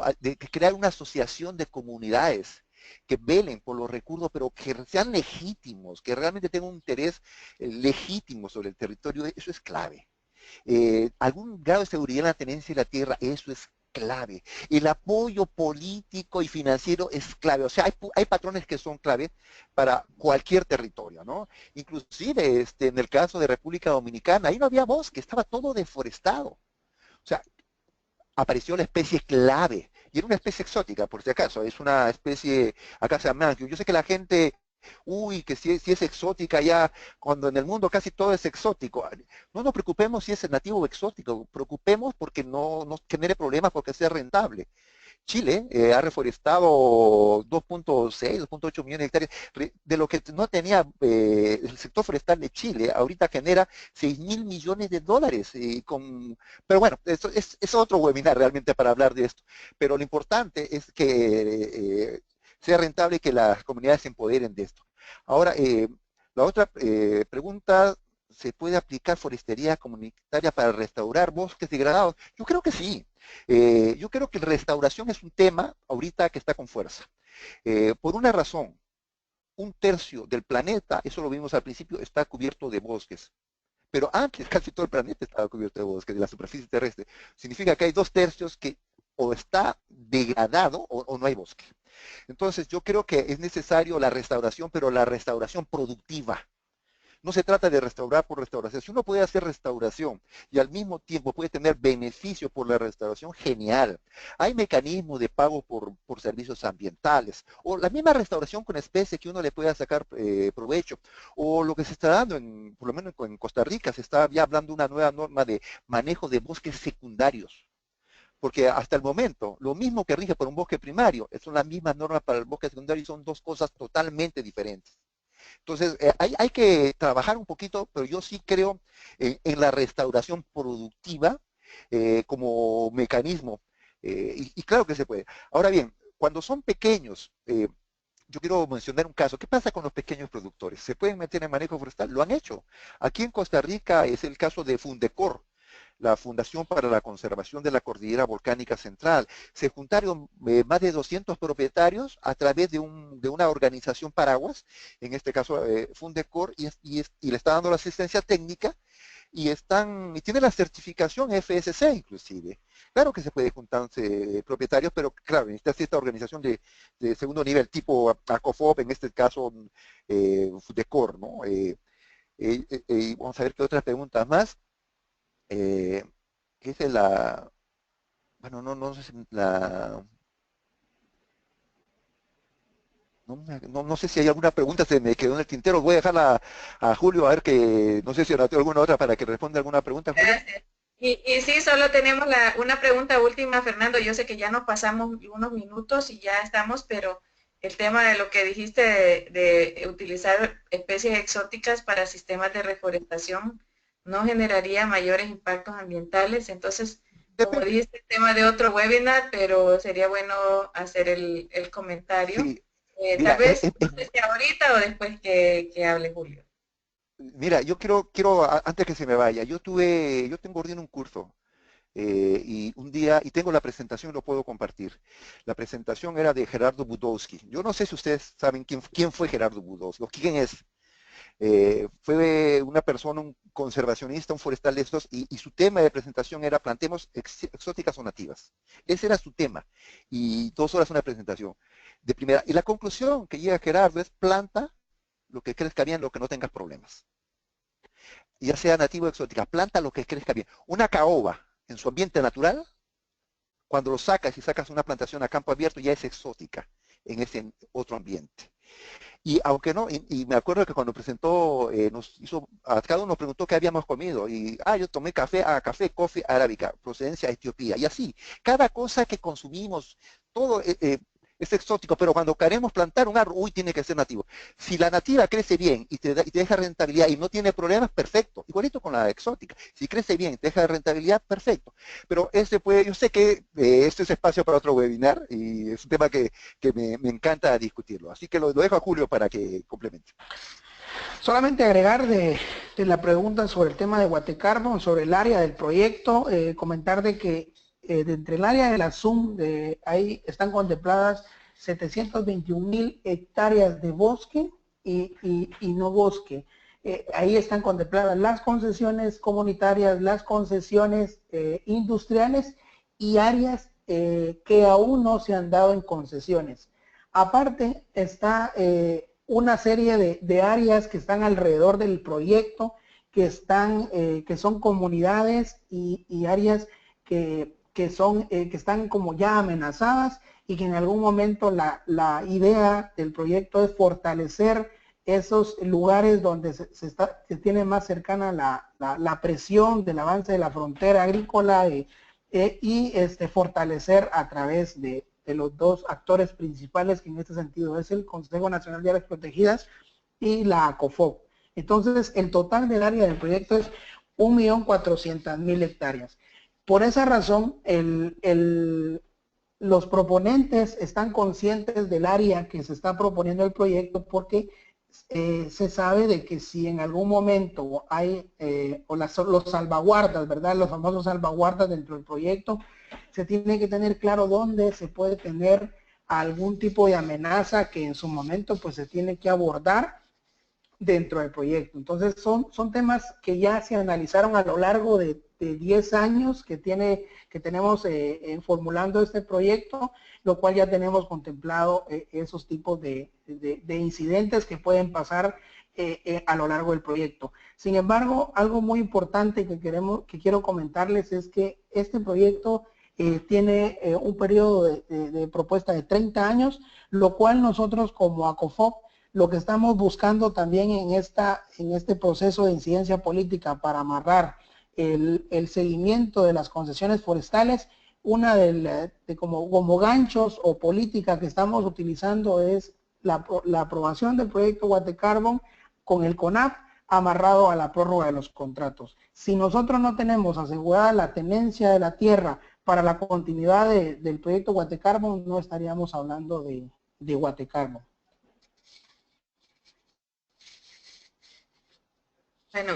crear una asociación de comunidades que velen por los recursos, pero que sean legítimos, que realmente tengan un interés legítimo sobre el territorio, eso es clave. Algún grado de seguridad en la tenencia de la tierra, eso es clave. El apoyo político y financiero es clave. O sea, hay patrones que son claves para cualquier territorio, ¿no? Inclusive en el caso de República Dominicana, ahí no había bosque, estaba todo deforestado. O sea, apareció la especie clave. Y era una especie exótica, por si acaso. Es una especie, acá se llama, yo sé que la gente, uy, que si es exótica ya, cuando en el mundo casi todo es exótico. No nos preocupemos si es nativo o exótico, preocupemos porque no nos genere problemas porque sea rentable. Chile ha reforestado 2.6, 2.8 millones de hectáreas, de lo que no tenía el sector forestal de Chile, ahorita genera 6.000 millones de dólares. Pero bueno, eso es otro webinar realmente para hablar de esto. Pero lo importante es que sea rentable y que las comunidades se empoderen de esto. Ahora, la otra pregunta, ¿se puede aplicar forestería comunitaria para restaurar bosques degradados? Yo creo que sí. Yo creo que la restauración es un tema ahorita que está con fuerza. Por una razón, un tercio del planeta, eso lo vimos al principio, está cubierto de bosques. Pero antes casi todo el planeta estaba cubierto de bosques, de la superficie terrestre. Significa que hay 2/3 que o está degradado o no hay bosque. Entonces yo creo que es necesario la restauración, pero la restauración productiva. No se trata de restaurar por restauración. Si uno puede hacer restauración y al mismo tiempo puede tener beneficio por la restauración, genial. Hay mecanismos de pago por servicios ambientales o la misma restauración con especie que uno le pueda sacar provecho. O lo que se está dando, por lo menos en Costa Rica, se está ya hablando de una nueva norma de manejo de bosques secundarios. Porque hasta el momento, lo mismo que rige por un bosque primario, son las mismas normas para el bosque secundario y son dos cosas totalmente diferentes. Entonces, hay que trabajar un poquito, pero yo sí creo en la restauración productiva como mecanismo. Y claro que se puede. Ahora bien, cuando son pequeños, yo quiero mencionar un caso. ¿Qué pasa con los pequeños productores? ¿Se pueden meter en manejo forestal? Lo han hecho. Aquí en Costa Rica es el caso de Fundecor, la Fundación para la Conservación de la Cordillera Volcánica Central. Se juntaron más de 200 propietarios a través de una organización paraguas, en este caso Fundecor, y le está dando la asistencia técnica y tiene la certificación FSC inclusive. Claro que se puede juntarse propietarios, pero claro, necesita esta organización de segundo nivel, tipo ACOFOP, en este caso Fundecor, ¿no? Vamos a ver qué otras preguntas más. Eh, ¿Qué es bueno, no sé si no sé si hay alguna pregunta, se me quedó en el tintero. Voy a dejarla a Julio, a ver que, no sé si anotó alguna otra para que responda alguna pregunta, Julio. gracias. Y sí, solo tenemos una pregunta última, Fernando. Yo sé que ya nos pasamos unos minutos y ya estamos, pero el tema de lo que dijiste de utilizar especies exóticas para sistemas de reforestación no generaría mayores impactos ambientales. Entonces, como Depende. dijiste, tema de otro webinar, pero sería bueno hacer el comentario. Sí, Tal mira, vez, no sé si ahorita o después que hable Julio. mira, yo quiero, antes que se me vaya, yo tengo ordenado un curso y un día, y tengo la presentación, lo puedo compartir. La presentación era de Gerardo Budowski. Yo no sé si ustedes saben quién fue Gerardo Budowski o quién es. Fue una persona, un conservacionista, un forestal de estos, y su tema de presentación era plantemos exóticas o nativas. Ese era su tema. Y 2 horas una presentación de primera. Y la conclusión que llega Gerardo es planta lo que crezca bien, lo que no tengas problemas. Ya sea nativo o exótica, planta lo que crezca bien. Una caoba en su ambiente natural, cuando lo sacas y sacas una plantación a campo abierto, ya es exótica. en ese otro ambiente. Y aunque no, y me acuerdo que cuando presentó, a cada uno nos preguntó qué habíamos comido, y yo tomé café, coffee arábica, procedencia Etiopía, y así, cada cosa que consumimos, todo es exótico, pero cuando queremos plantar un árbol, tiene que ser nativo. Si la nativa crece bien y te deja rentabilidad y no tiene problemas, perfecto. Igualito con la exótica. Si crece bien y te deja rentabilidad, perfecto. Pero yo sé que este es espacio para otro webinar y es un tema que me encanta discutirlo. Así que lo dejo a Julio para que complemente. Solamente agregar de la pregunta sobre el tema de Guatecarbon, sobre el área del proyecto, comentar de que de entre el área de la ZUM, ahí están contempladas 721.000 hectáreas de bosque y no bosque. Ahí están contempladas las concesiones comunitarias, las concesiones industriales y áreas que aún no se han dado en concesiones. Aparte está una serie de áreas que están alrededor del proyecto, que son comunidades y áreas que están como ya amenazadas y que en algún momento la idea del proyecto es fortalecer esos lugares donde se tiene más cercana la presión del avance de la frontera agrícola y fortalecer a través de los dos actores principales, que en este sentido es el Consejo Nacional de Áreas Protegidas y la ACOFOP. Entonces, el total del área del proyecto es 1.400.000 hectáreas. Por esa razón, los proponentes están conscientes del área que se está proponiendo el proyecto, porque se sabe de que si en algún momento hay los salvaguardas, ¿verdad? Los famosos salvaguardas dentro del proyecto, se tiene que tener claro dónde se puede tener algún tipo de amenaza que en su momento pues se tiene que abordar dentro del proyecto. Entonces son temas que ya se analizaron a lo largo de 10 años que tenemos formulando este proyecto, lo cual ya tenemos contemplado esos tipos de incidentes que pueden pasar a lo largo del proyecto. Sin embargo, algo muy importante que quiero comentarles es que este proyecto tiene un periodo de propuesta de 30 años, lo cual nosotros como ACOFOP lo que estamos buscando también en este proceso de incidencia política para amarrar el seguimiento de las concesiones forestales, una como ganchos o política que estamos utilizando es la aprobación del proyecto Guatecarbon con el CONAF amarrado a la prórroga de los contratos. Si nosotros no tenemos asegurada la tenencia de la tierra para la continuidad del proyecto Guatecarbon, no estaríamos hablando de Guatecarbon. Bueno,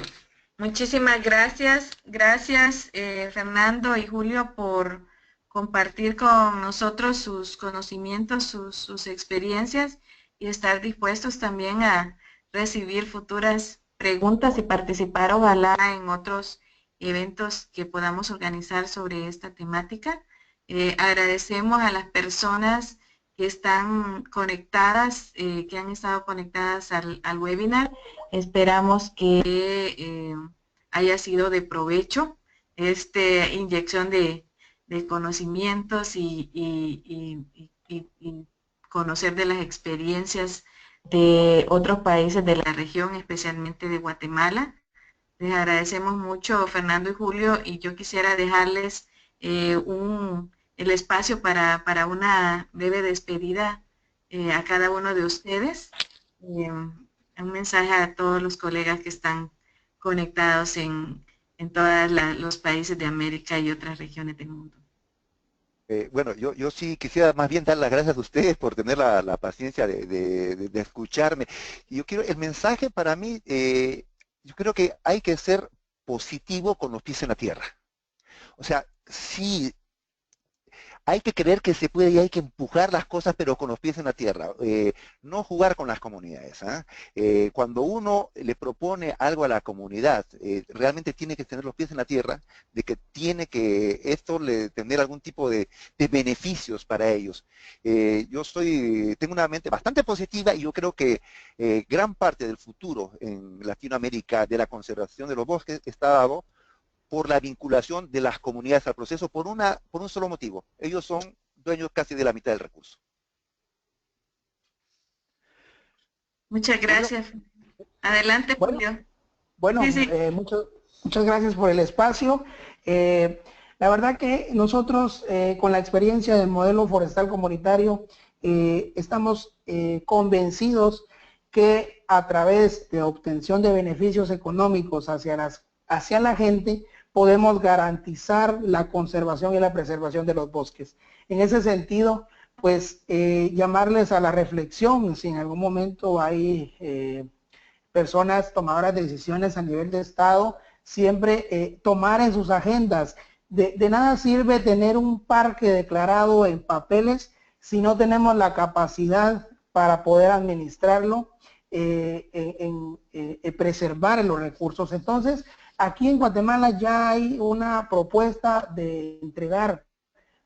muchísimas gracias. Gracias, Fernando y Julio, por compartir con nosotros sus conocimientos, sus experiencias y estar dispuestos también a recibir futuras preguntas y participar, ojalá, en otros eventos que podamos organizar sobre esta temática. Agradecemos a las personas que están conectadas, que han estado conectadas al webinar. Esperamos que haya sido de provecho esta inyección de conocimientos y conocer de las experiencias de otros países de la región, especialmente de Guatemala. Les agradecemos mucho, Fernando y Julio, y yo quisiera dejarles el espacio para una breve despedida a cada uno de ustedes. Un mensaje a todos los colegas que están conectados en todos los países de América y otras regiones del mundo. Bueno, yo sí quisiera más bien dar las gracias a ustedes por tener la paciencia de escucharme. Y el mensaje para mí, yo creo que hay que ser positivo con los pies en la tierra. O sea, sí, hay que creer que se puede y hay que empujar las cosas, pero con los pies en la tierra. No jugar con las comunidades. Cuando uno le propone algo a la comunidad, realmente tiene que tener los pies en la tierra, de que tiene que tener algún tipo de beneficios para ellos. Tengo una mente bastante positiva y yo creo que gran parte del futuro en Latinoamérica de la conservación de los bosques está dado por la vinculación de las comunidades al proceso por un solo motivo. Ellos son dueños casi de la mitad del recurso. Muchas Julio. gracias. Adelante, Bueno, Julio. bueno, Sí, sí. muchas gracias por el espacio. Eh, la verdad que nosotros, con la experiencia del modelo forestal comunitario, estamos convencidos que a través de obtención de beneficios económicos hacia la gente, podemos garantizar la conservación y la preservación de los bosques. En ese sentido, pues llamarles a la reflexión, si en algún momento hay personas tomadoras de decisiones a nivel de Estado, siempre tomar en sus agendas. De nada sirve tener un parque declarado en papeles si no tenemos la capacidad para poder administrarlo, preservar los recursos. Entonces, aquí en Guatemala ya hay una propuesta de entregar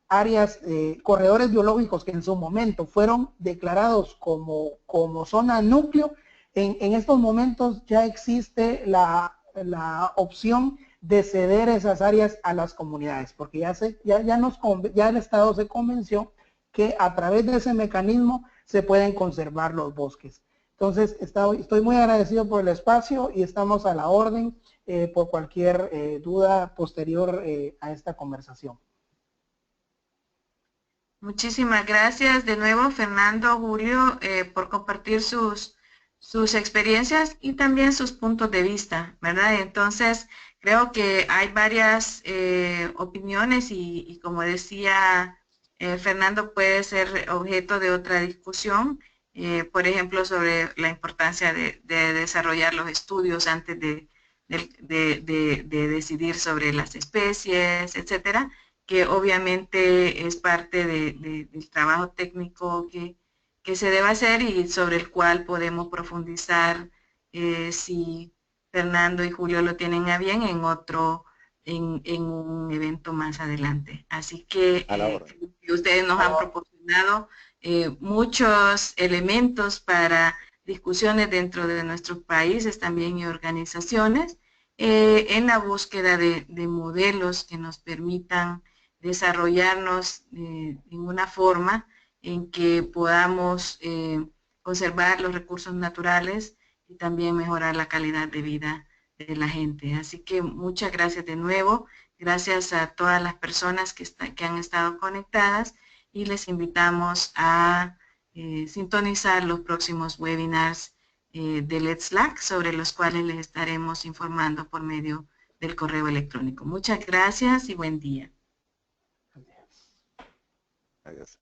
áreas, corredores biológicos que en su momento fueron declarados como zona núcleo. En estos momentos ya existe la opción de ceder esas áreas a las comunidades, porque ya el Estado se convenció que a través de ese mecanismo se pueden conservar los bosques. Entonces, estoy muy agradecido por el espacio y estamos a la orden por cualquier duda posterior a esta conversación. Muchísimas gracias de nuevo, Fernando, Julio, por compartir sus experiencias y también sus puntos de vista, ¿verdad? Entonces, creo que hay varias opiniones y como decía Fernando, puede ser objeto de otra discusión, por ejemplo, sobre la importancia de desarrollar los estudios antes de decidir sobre las especies, etcétera, que obviamente es parte del trabajo técnico que se debe hacer y sobre el cual podemos profundizar si Fernando y Julio lo tienen a bien en un evento más adelante. Así que A la orden. ustedes nos han proporcionado muchos elementos para discusiones dentro de nuestros países también y organizaciones en la búsqueda de modelos que nos permitan desarrollarnos en una forma en que podamos conservar los recursos naturales y también mejorar la calidad de vida de la gente. Así que muchas gracias de nuevo, gracias a todas las personas que han estado conectadas y les invitamos a sintonizar los próximos webinars de Let's Slack, sobre los cuales les estaremos informando por medio del correo electrónico. Muchas gracias y buen día. Adiós.